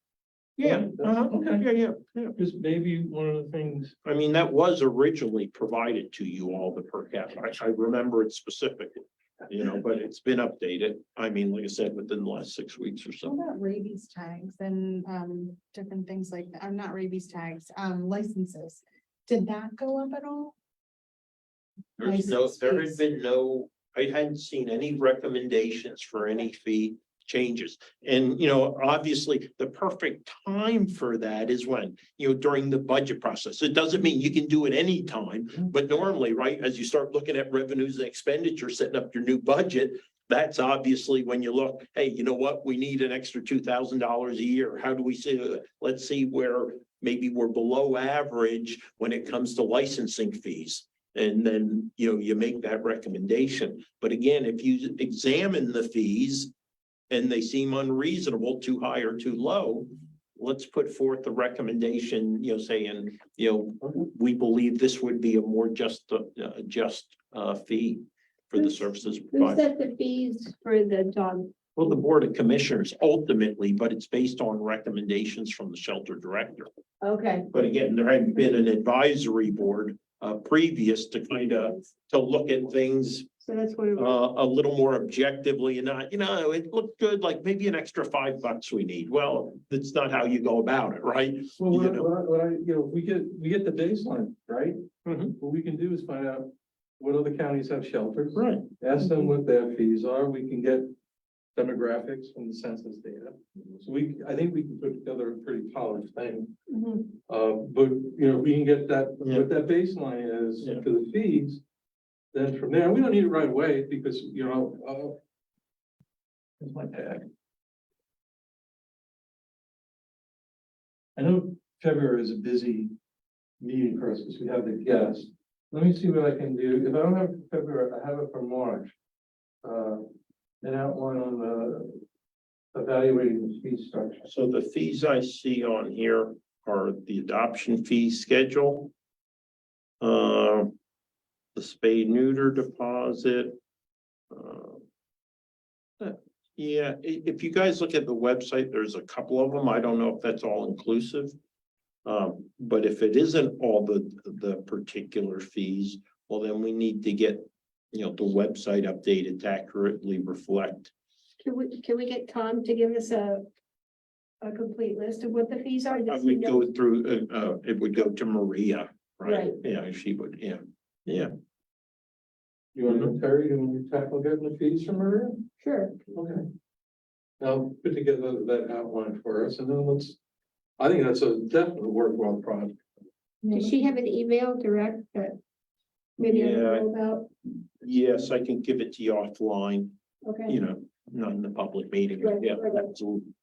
yeah, Okay. yeah. just maybe one of the things. I mean, that was originally provided to you all, the per capita. I remember it specifically, you know, but it's been updated. I mean, like I said, within the last 6 weeks or What so. about rabies tags and different things like that? Not rabies tags, licenses. Did that go up at all? There had been no, I hadn't seen any recommendations for any fee changes. And, you know, obviously, the perfect time for that is when, you know, during the budget process. It doesn't mean you can do it anytime, but normally, right, as you start looking at revenues and expenditures, setting up your new budget, that's obviously when you look, hey, you know what, we need an extra $2,000 a year. How do we see, let's see where maybe we're below average when it comes to licensing fees. And then, you know, you make that recommendation. But again, if you examine the fees and they seem unreasonable, too high or too low, let's put forth the recommendation, you know, saying, you know, we believe this would be a more just fee for the services Who provided. set the fees for the dog? Well, the Board of Commissioners ultimately, but it's based on recommendations from the shelter director. Okay, But again, there hadn't been an advisory board previous to kind of, to look at things so that's one of. a little more objectively and not, you know, it looked good, like maybe an extra $5 we need. Well, that's not how you go about it, right? Well, You know. you know, we get the baseline, right? Mhm. What we can do is find out what other counties have shelters. Right. Ask them what their fees are. We can get demographics from the census data. So I think we can put together a pretty polished thing. Mhm. But, you know, we can get that, Yeah. what that baseline is Yeah. for the fees. Then from there, we don't need it right away because, you know, here's my tag. I know February is a busy meeting for us because we have the guests. Let me see what I can do. If I don't have February, I have it for March. An outline on the evaluating the fee structure. So the fees I see on here are the adoption fee schedule. The spay neuter deposit. Yeah, if you guys look at the website, there's a couple of them. I don't know if that's all inclusive. But if it isn't all the particular fees, well, then we need to get, you know, the website updated to accurately reflect. Can we get Tom to give us a complete list of what the fees are? I Does he would know? go through, it would go to Maria. right? Right. Yeah, she would, yeah, yeah. You want Terry to tackle getting the fees from Maria? Sure. Okay. Now, put together that outline for us, and then I think that's a definitely worthwhile project. Does she have an email direct that maybe I don't Yeah. know about? Yes, I can give it to you offline, Okay. you know, not in the public meeting, Right, yeah, right. absolutely.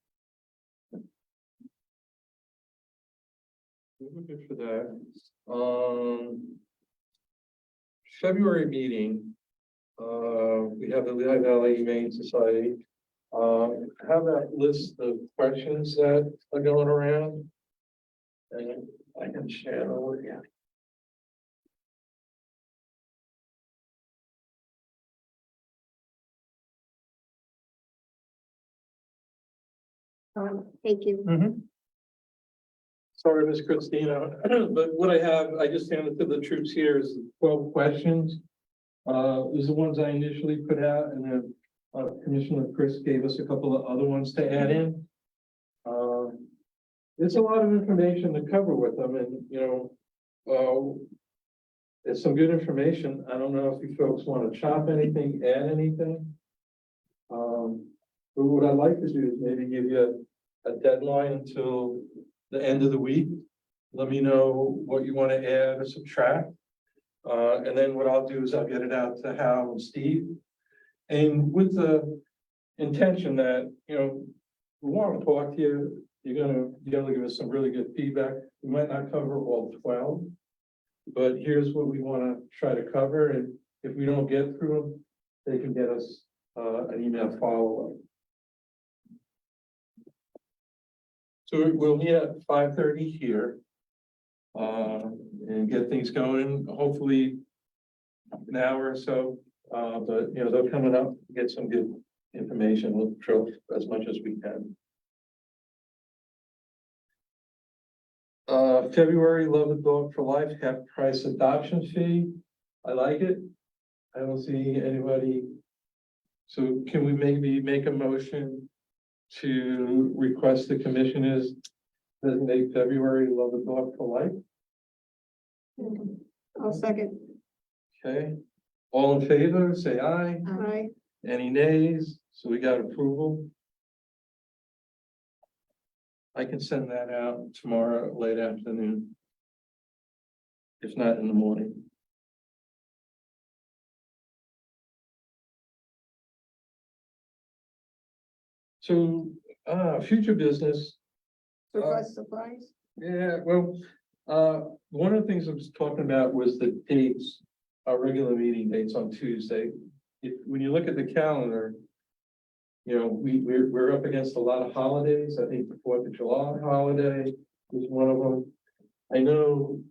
We're good for that. February meeting, we have the Lehigh Valley Humane Society. Have that list of questions that are going around. And I can share it with you. Thank you. Sorry, Miss Christina, but what I have, I just handed to the troops here is 12 questions. Is the ones I initially put out, and then Commissioner Chris gave us a couple of other ones to add in. It's a lot of information to cover with them, and it's some good information. I don't know if you folks want to chop anything, add anything. But what I'd like to do is maybe give you a deadline until the end of the week. Let me know what you want to add or subtract. And then what I'll do is I'll get it out to Hal and Steve. And with the intention that, we want to talk to you, you're gonna be able to give us some really good feedback. We might not cover all 12, but here's what we want to try to cover. And if we don't get through them, they can get us an email follow-up. So we'll meet at 5:30 here. And get things going, hopefully an hour or so. But they're coming up, get some good information. We'll drill as much as we can. February, Love a Dog for Life, half price adoption fee. I like it. I don't see anybody. So can we maybe make a motion to request the commissioners designate February Love a Dog for Life? I'll second. Okay, all in favor, say aye. Aye. Any nays? So we got approval. I can send that out tomorrow, late afternoon. If not in the morning. So, future business. Surprise, surprise. Yeah, well, one of the things I was talking about was the dates, our regular meeting dates on Tuesday. When you look at the calendar, we're up against a lot of holidays. I think the 4th of July holiday is one of them. I know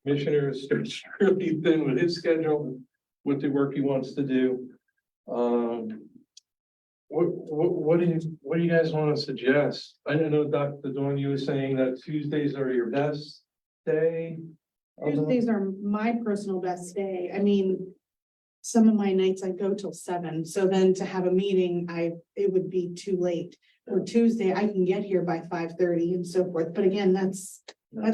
Commissioner is stretched really thin with his schedule, with the work he wants to do. What do you guys want to suggest? I don't know, Dr. Dawn, you were saying that Tuesdays are your best day. Tuesdays are my personal best day. I mean, some of my nights I go till 7, so then to have a meeting, it would be too late. Or Tuesday, I can get here by 5:30 and so forth, but again, that's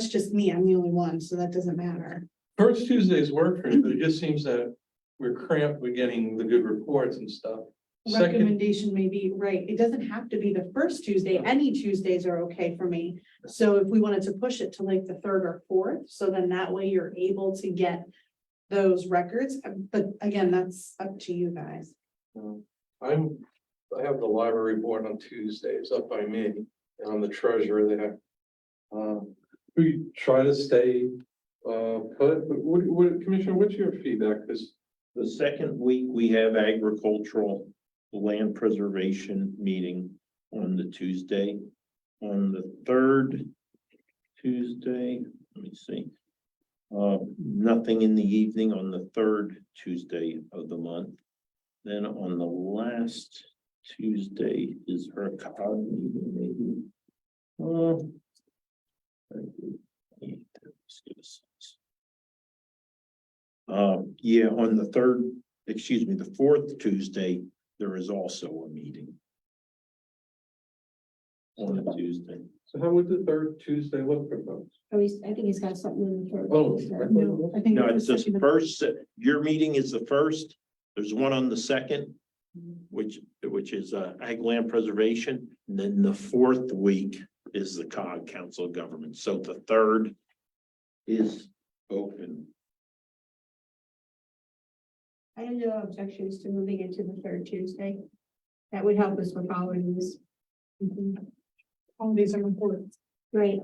just me. I'm the only one, so that doesn't matter. First Tuesdays work for me, but it just seems that we're cramped with getting the good reports and stuff. Second, Recommendation may be, right, it doesn't have to be the first Tuesday, any Tuesdays are okay for me. So if we wanted to push it to like the 3rd or 4th, so then that way you're able to get those records, but again, that's up to you guys. I have the library board on Tuesdays up by me, and I'm the treasurer there. We try to stay, put, but Commissioner, what's your feedback? Because The second week, we have agricultural land preservation meeting on the Tuesday. On the 3rd Tuesday, let me see. Nothing in the evening on the 3rd Tuesday of the month. Then on the last Tuesday is her COG meeting, maybe. Yeah, on the 4th Tuesday, there is also a meeting. On a Tuesday. So how would the third Tuesday look for folks? Oh, I think he's got something in the third. Oh, No, I think. No, the it's the second- first, your meeting is the first, there's one on the second, which is ag land preservation, and then the fourth week is the COG, Council of Governments, so the third is open. I have no objections to moving it to the third Tuesday. That would help us with holidays. Holidays are important. Right,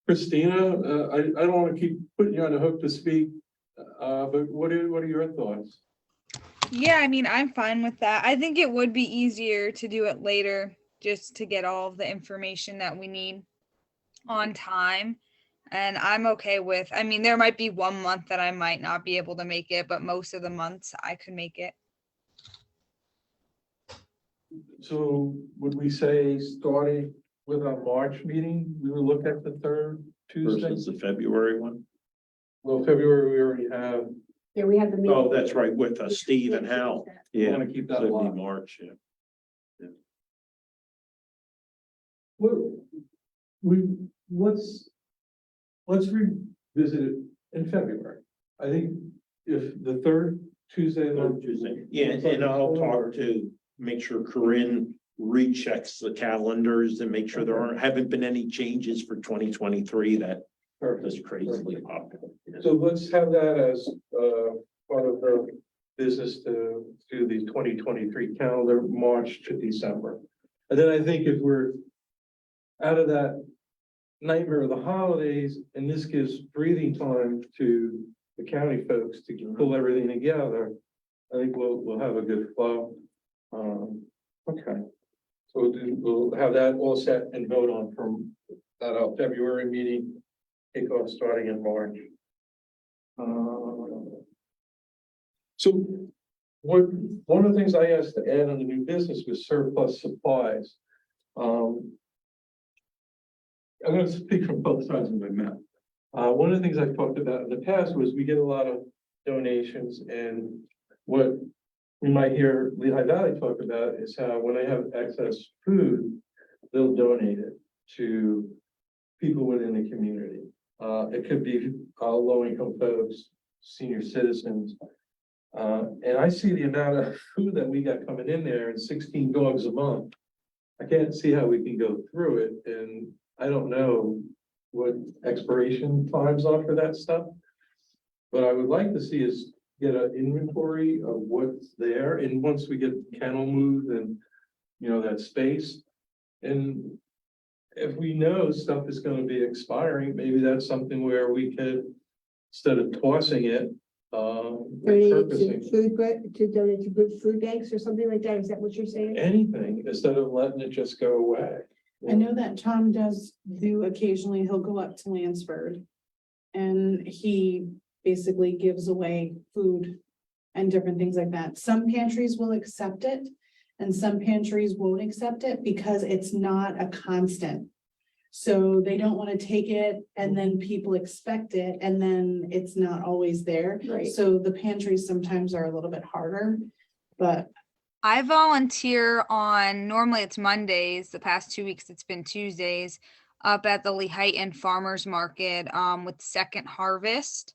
Christina, I don't want to keep putting you on the hook to speak, but what are your thoughts? Yeah, I mean, I'm fine with that. I think it would be easier to do it later just to get all of the information that we need on time. And I'm okay with, I mean, there might be 1 month that I might not be able to make it, but most of the months I could make it. So would we say starting with our March meeting, we will look at the third Tuesday? Versus the February one. Well, February, we already have, yeah, we have the. meeting. Oh, that's right, with Steve and Hal. we Yeah, want to keep so that it'd be locked. March, yeah. Let's revisit it in February. I think if the third Tuesday. of the month- Yeah, and I'll talk to, make sure Corinne rechecks the calendars and make sure there haven't been any changes for 2023 that Perfect. is crazily popular. So let's have that as part of the business to do the 2023 calendar, March to December. And then I think if we're out of that nightmare of the holidays, and this gives breathing time to the county folks to pull everything together, I think we'll have a good flow. Okay. So we'll have that all set and vote on from that February meeting, kickoff starting in March. So one of the things I asked to add on the new business was surplus supplies. I'm gonna speak from both sides of my mouth. One of the things I've talked about in the past was we get a lot of donations, and what we might hear Lehigh Valley talk about is how when they have excess food, they'll donate it to people within the community. It could be low-income folks, senior citizens. And I see the amount of food that we got coming in there and 16 dogs a month. I can't see how we can go through it, and I don't know what expiration times are for that stuff. But I would like to see us get an inventory of what's there, and once we get the kennel moved and, you know, that space. And if we know stuff is gonna be expiring, maybe that's something where we could, instead of tossing it, Donate repurposing to donate to good food banks or something like that, is that what you're saying? anything, instead of letting it just go away. I know that Tom does do occasionally, he'll go up to Lansford. And he basically gives away food and different things like that. Some pantries will accept it. And some pantries won't accept it because it's not a constant. So they don't want to take it and then people expect it and then it's not always there. Right. So the pantries sometimes are a little bit harder, but I volunteer on, normally it's Mondays, the past 2 weeks it's been Tuesdays, up at the Lehighton Farmers Market with Second Harvest.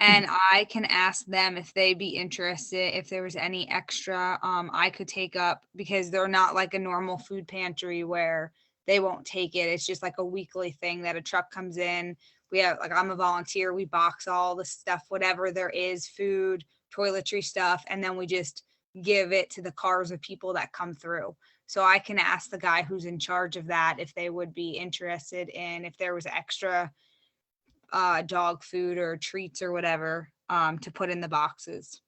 And I can ask them if they'd be interested, if there was any extra I could take up, because they're not like a normal food pantry where they won't take it. It's just like a weekly thing that a truck comes in. We have, like, I'm a volunteer, we box all the stuff, whatever there is, food, toiletry stuff, and then we just give it to the cars of people that come through. So I can ask the guy who's in charge of that if they would be interested in, if there was extra dog food or treats or whatever to put in the boxes.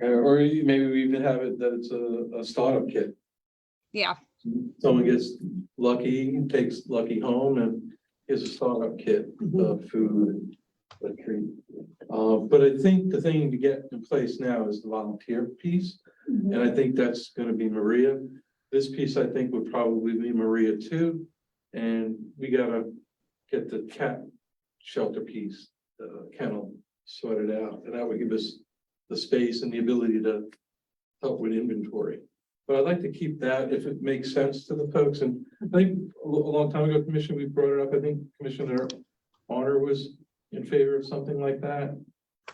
Or maybe we even have it that it's a startup kit. Yeah. Someone gets lucky, takes lucky home and gets a startup kit of food, a treat. But I think the thing to get in place now is the volunteer piece. And I think that's gonna be Maria. This piece, I think, would probably be Maria too. And we gotta get the cat shelter piece, the kennel sorted out. And that would give us the space and the ability to help with inventory. But I'd like to keep that if it makes sense to the folks. And I think a long time ago, Commissioner, we brought it up. I think Commissioner Honor was in favor of something like that.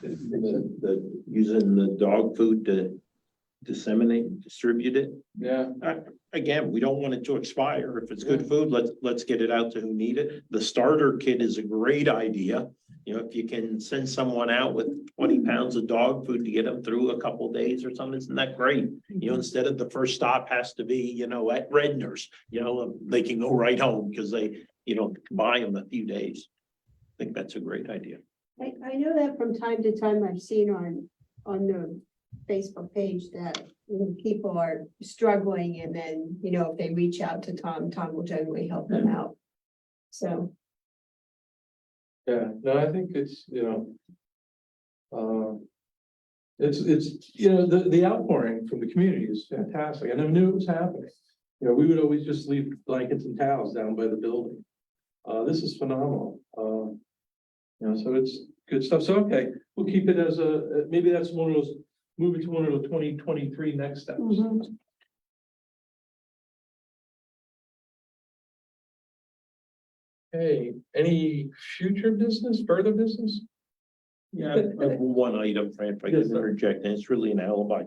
The using the dog food to disseminate, distribute it. Yeah. Again, we don't want it to expire. If it's good food, let's get it out to who need it. The starter kit is a great idea. You know, if you can send someone out with 20 pounds of dog food to get them through a couple days or something, isn't that great? You know, instead of the first stop has to be, you know, at Redner's, you know, they can go right home because they, you know, buy them a few days. I think that's a great idea. I know that from time to time I've seen on the Facebook page that when people are struggling and then, you know, if they reach out to Tom, Tom will generally help them out. So, Yeah, no, I think it's, you know. It's, you know, the outpouring from the community is fantastic. I never knew it was happening. You know, we would always just leave blankets and towels down by the building. This is phenomenal. You know, so it's good stuff. So, okay, we'll keep it as maybe that's one of those, move it to one of the 2023 next steps. Hey, any future business, further business? Yeah, I have one item, Fran, if I Yes, can sir. interject, and it's really an alibi.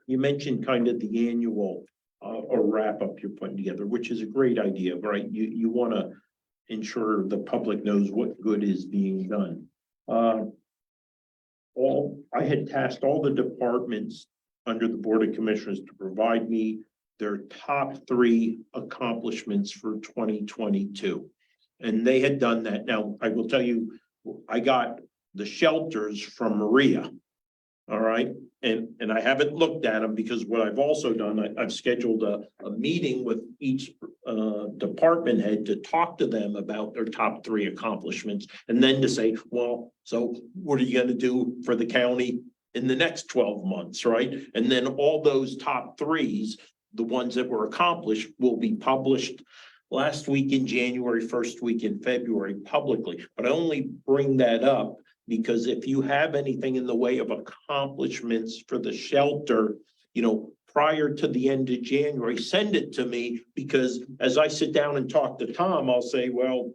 You mentioned kind of the annual or wrap up you're putting together, which is a great idea, right? You want to ensure the public knows what good is being done. I had tasked all the departments under the Board of Commissioners to provide me their top 3 accomplishments for 2022. And they had done that. Now, I will tell you, I got the shelters from Maria. All right, and I haven't looked at them because what I've also done, I've scheduled a meeting with each department head to talk to them about their top 3 accomplishments. And then to say, well, so what are you gonna do for the county in the next 12 months, right? And then all those top 3s, the ones that were accomplished, will be published last week in January, first week in February publicly. But I only bring that up because if you have anything in the way of accomplishments for the shelter, you know, prior to the end of January, send it to me, because as I sit down and talk to Tom, I'll say, well,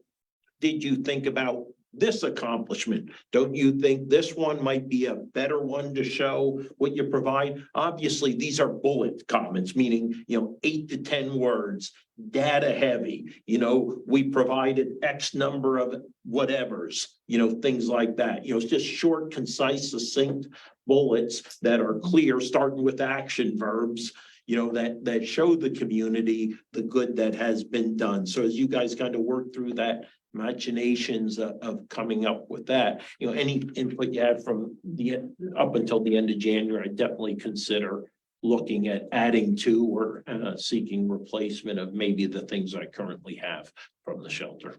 did you think about this accomplishment? Don't you think this one might be a better one to show what you provide? Obviously, these are bullet comments, meaning, you know, 8 to 10 words, data heavy, you know, we provided X number of whatevers, you know, things like that. You know, it's just short, concise, succinct bullets that are clear, starting with action verbs, you know, that show the community the good that has been done. So as you guys kind of work through that imaginations of coming up with that, you know, any input you have from the up until the end of January, I definitely consider looking at adding to or seeking replacement of maybe the things I currently have from the shelter.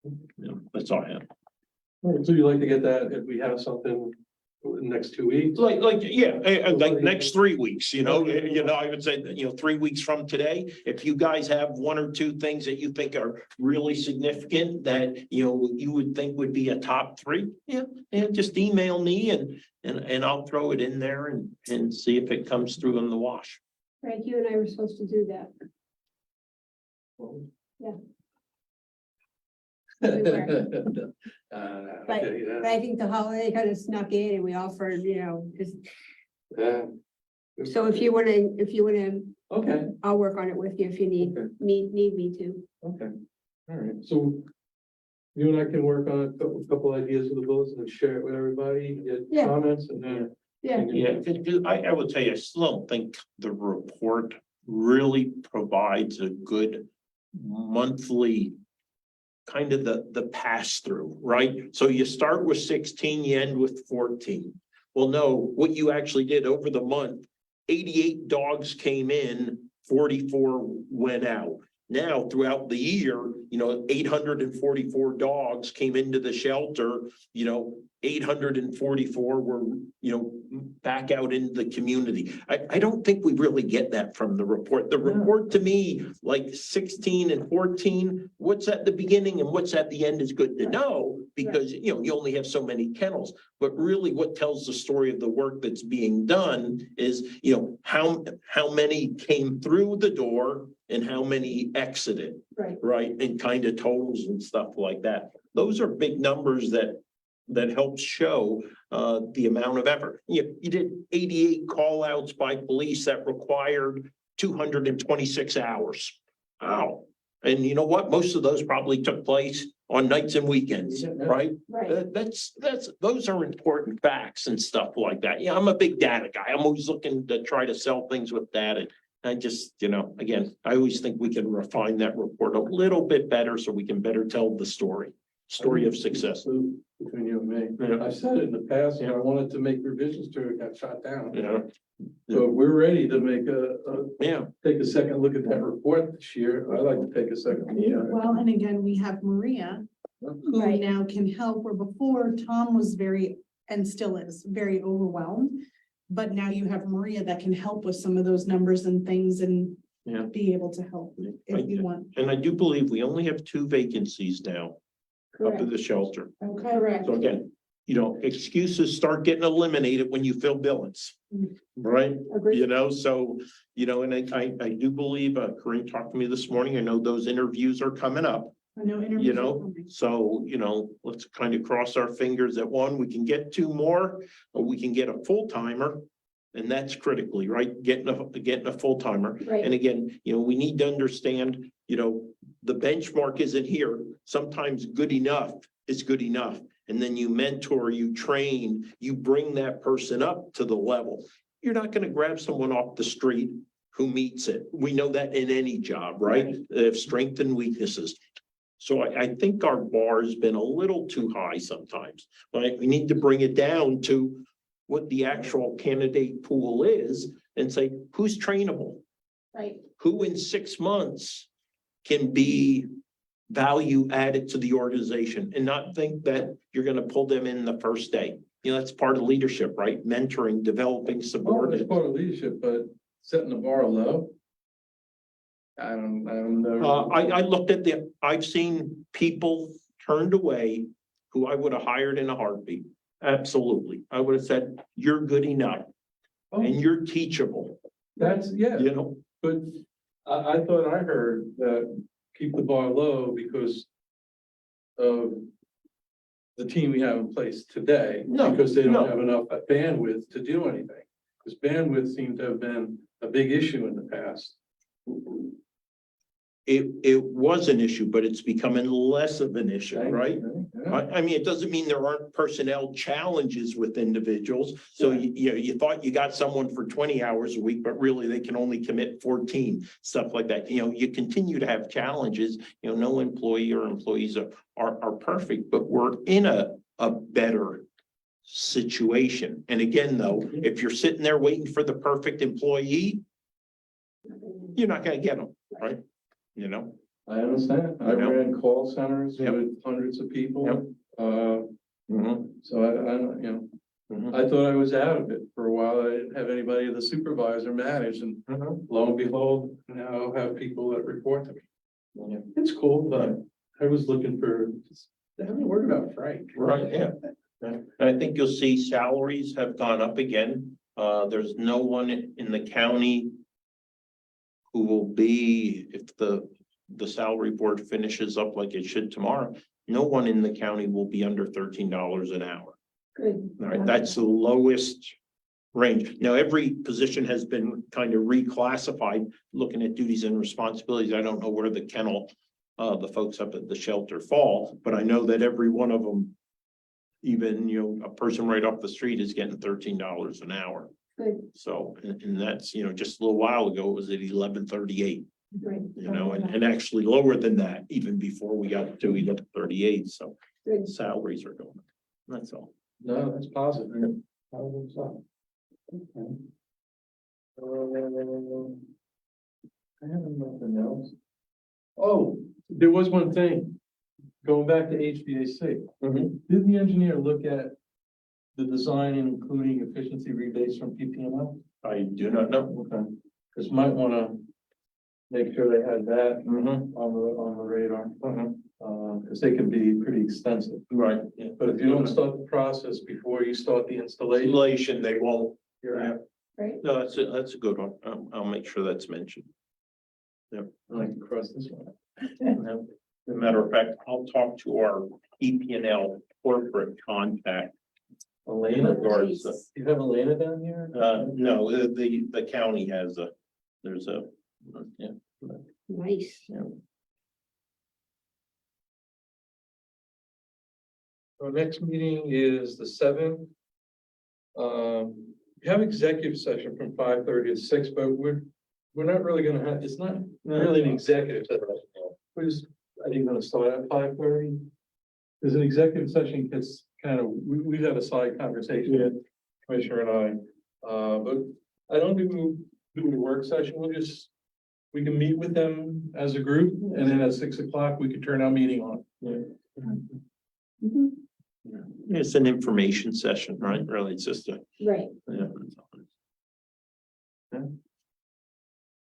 You know, that's all I have. So you like to get that if we have something in the next 2 weeks? Like, next 3 weeks, you know, I would say, you know, 3 weeks from today, if you guys have 1 or 2 things that you think are really significant that, you know, you would think would be a top 3, and just email me and I'll throw it in there and see if it comes through in the wash. Frank, you and I were supposed to do that. But I think the holiday kind of snuck in and we offered, you know, just, so if you wanna, Okay, I'll work on it with you if you need Okay. me to. okay, all right, so you and I can work on a couple ideas of the bullets and then share it with everybody, get Yeah. comments, and then. Yeah. Yeah, 'cause I will tell you, I still don't think the report really provides a good monthly kind of the pass through, right? So you start with 16, you end with 14. Well, no, what you actually did over the month, 88 dogs came in, 44 went out. Now, throughout the year, you know, 844 dogs came into the shelter, you know, 844 were, you know, back out into the community. I don't think we really get that from the report. The report to me, like 16 and 14, what's at the beginning and what's at the end is good to know. because, you know, you only have so many kennels. But really what tells the story of the work that's being done is, you know, how many came through the door and how many exited, Right. right? And kind of totals and stuff like that. Those are big numbers that helps show the amount of effort. You did 88 call outs by police that required 226 hours. Wow. And you know what? Most of those probably took place on nights and weekends, right? Right. That's those are important facts and stuff like that. Yeah, I'm a big data guy. I'm always looking to try to sell things with data. I just, you know, again, I always think we can refine that report a little bit better so we can better tell the story of success. Between you and me. Yeah. I've said it in the past, you know, I wanted to make revisions to it, got shot down. You know, So we're ready to make yeah, take a second look at that report this year. I like to take a second. look at it. Well, and again, we have Maria, who Right. now can help, where before Tom was very, and still is, very overwhelmed. But now you have Maria that can help with some of those numbers and things and Yeah. be able to help if you want. and I do believe we only have 2 vacancies now up at Correct. the shelter. Okay. Correct. So again, you know, excuses start getting eliminated when you fill billets, right? Agreed. You know, so, you know, and I do believe, Corinne talked to me this morning. I know those interviews are coming up, I know interviews you are know, coming. so, you know, let's kind of cross our fingers that one, we can get 2 more, or we can get a full timer. And that's critically, right? Getting a full timer. Right. And again, you know, we need to understand, you know, the benchmark isn't here. Sometimes good enough is good enough. And then you mentor, you train, you bring that person up to the level. You're not going to grab someone off the street who meets it. We know that in any job, right? They have strengths and weaknesses. So I think our bar has been a little too high sometimes, right? We need to bring it down to what the actual candidate pool is and say, who's trainable? Right. Who in 6 months can be value added to the organization and not think that you're going to pull them in the first day. You know, that's part of leadership, right? Mentoring, developing Well, it's subordinates. part of leadership, but setting the bar low. I don't know. I looked at I've seen people turned away who I would have hired in a heartbeat. Absolutely. I would have said, you're good enough and you're teachable, That's, yeah, you know? but I thought I heard that keep the bar low because of the team we have in place today. No, Because they no. don't have enough bandwidth to do anything. Because bandwidth seemed to have been a big issue in the past. It was an issue, but it's becoming less of an issue, right? Yeah. I mean, it doesn't mean there aren't personnel challenges with individuals. So you thought you got someone for 20 hours a week, but really they can only commit 14, stuff like that. You know, you continue to have challenges. You know, no employee or employees are perfect, but we're in a better situation. And again, though, if you're sitting there waiting for the perfect employee, you're not gonna get them, right? You know? I understand. I You know? ran call centers Yep. with hundreds of people. Yep. So I, you know, Mhm. I thought I was out of it for a while. I didn't have anybody the supervisor manage, and Mhm. lo and behold, now I have people that report to me. Yeah. It's cool, but I was looking for, I haven't worried about Frank. Right, yeah. And I think you'll see salaries have gone up again. There's no one in the county who will be, if the salary board finishes up like it should tomorrow, no one in the county will be under $13 an hour. Good. All right, that's the lowest range. Now, every position has been kind of reclassified, looking at duties and responsibilities. I don't know where the kennel, the folks up at the shelter fall, but I know that every one of them, even, you know, a person right off the street is getting $13 an hour. Good. So, and that's, you know, just a little while ago, it was at 11.38, Great. you know, and actually lower than that, even before we got to 11.38. So Good. salaries are going up. That's all. No, that's positive. Positive stuff. Okay. I have nothing else. Oh, there was one thing. Going back to HVAC. Did the engineer look at the design and including efficiency rebates from PPML? I do not know. Okay, because might want to make sure they had that Mhm. on the radar. Because they can be pretty extensive. Right. Yeah. But if you don't start the process before you start the installation, Installation, they won't. you're out. Right? No, that's a good one. I'll make sure that's mentioned. I can cross this one. As a matter of fact, I'll talk to our EP&L corporate contact. Elena, Regards, you have Elena down here? no, the county has there's a, yeah. Nice. Our next meeting is the 7th. We have executive session from 5:30 to 6, but we're not really gonna have, it's not really an executive session. We're just, are you gonna start at 5:30? There's an executive session gets kind of, we've had a side conversation, Commissioner and I. But I don't think we'll do a work session. We can meet with them as a group, and then at 6 o'clock, we can turn our meeting on. It's an information session, right? Really, it's just a, Right. yeah.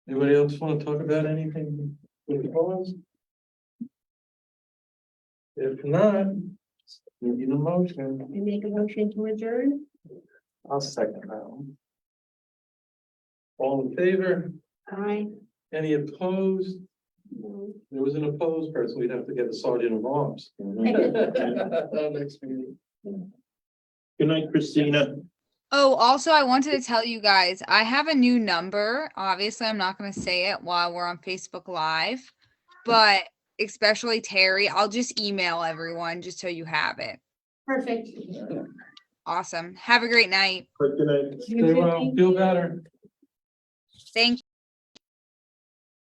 Anybody else want to talk about anything with the polls? If not, we need a motion. I make a motion to adjourn. I'll second that one. All in favor? Aye. Any opposed? There was an opposed person, we'd have to get a sergeant of arms. Next meeting. Good night, Christina. Oh, also, I wanted to tell you guys, I have a new number. Obviously, I'm not going to say it while we're on Facebook Live, but especially Terry, I'll just email everyone just so you have it. Perfect. Awesome. Have a great night. Good night. Stay well, feel better. Thank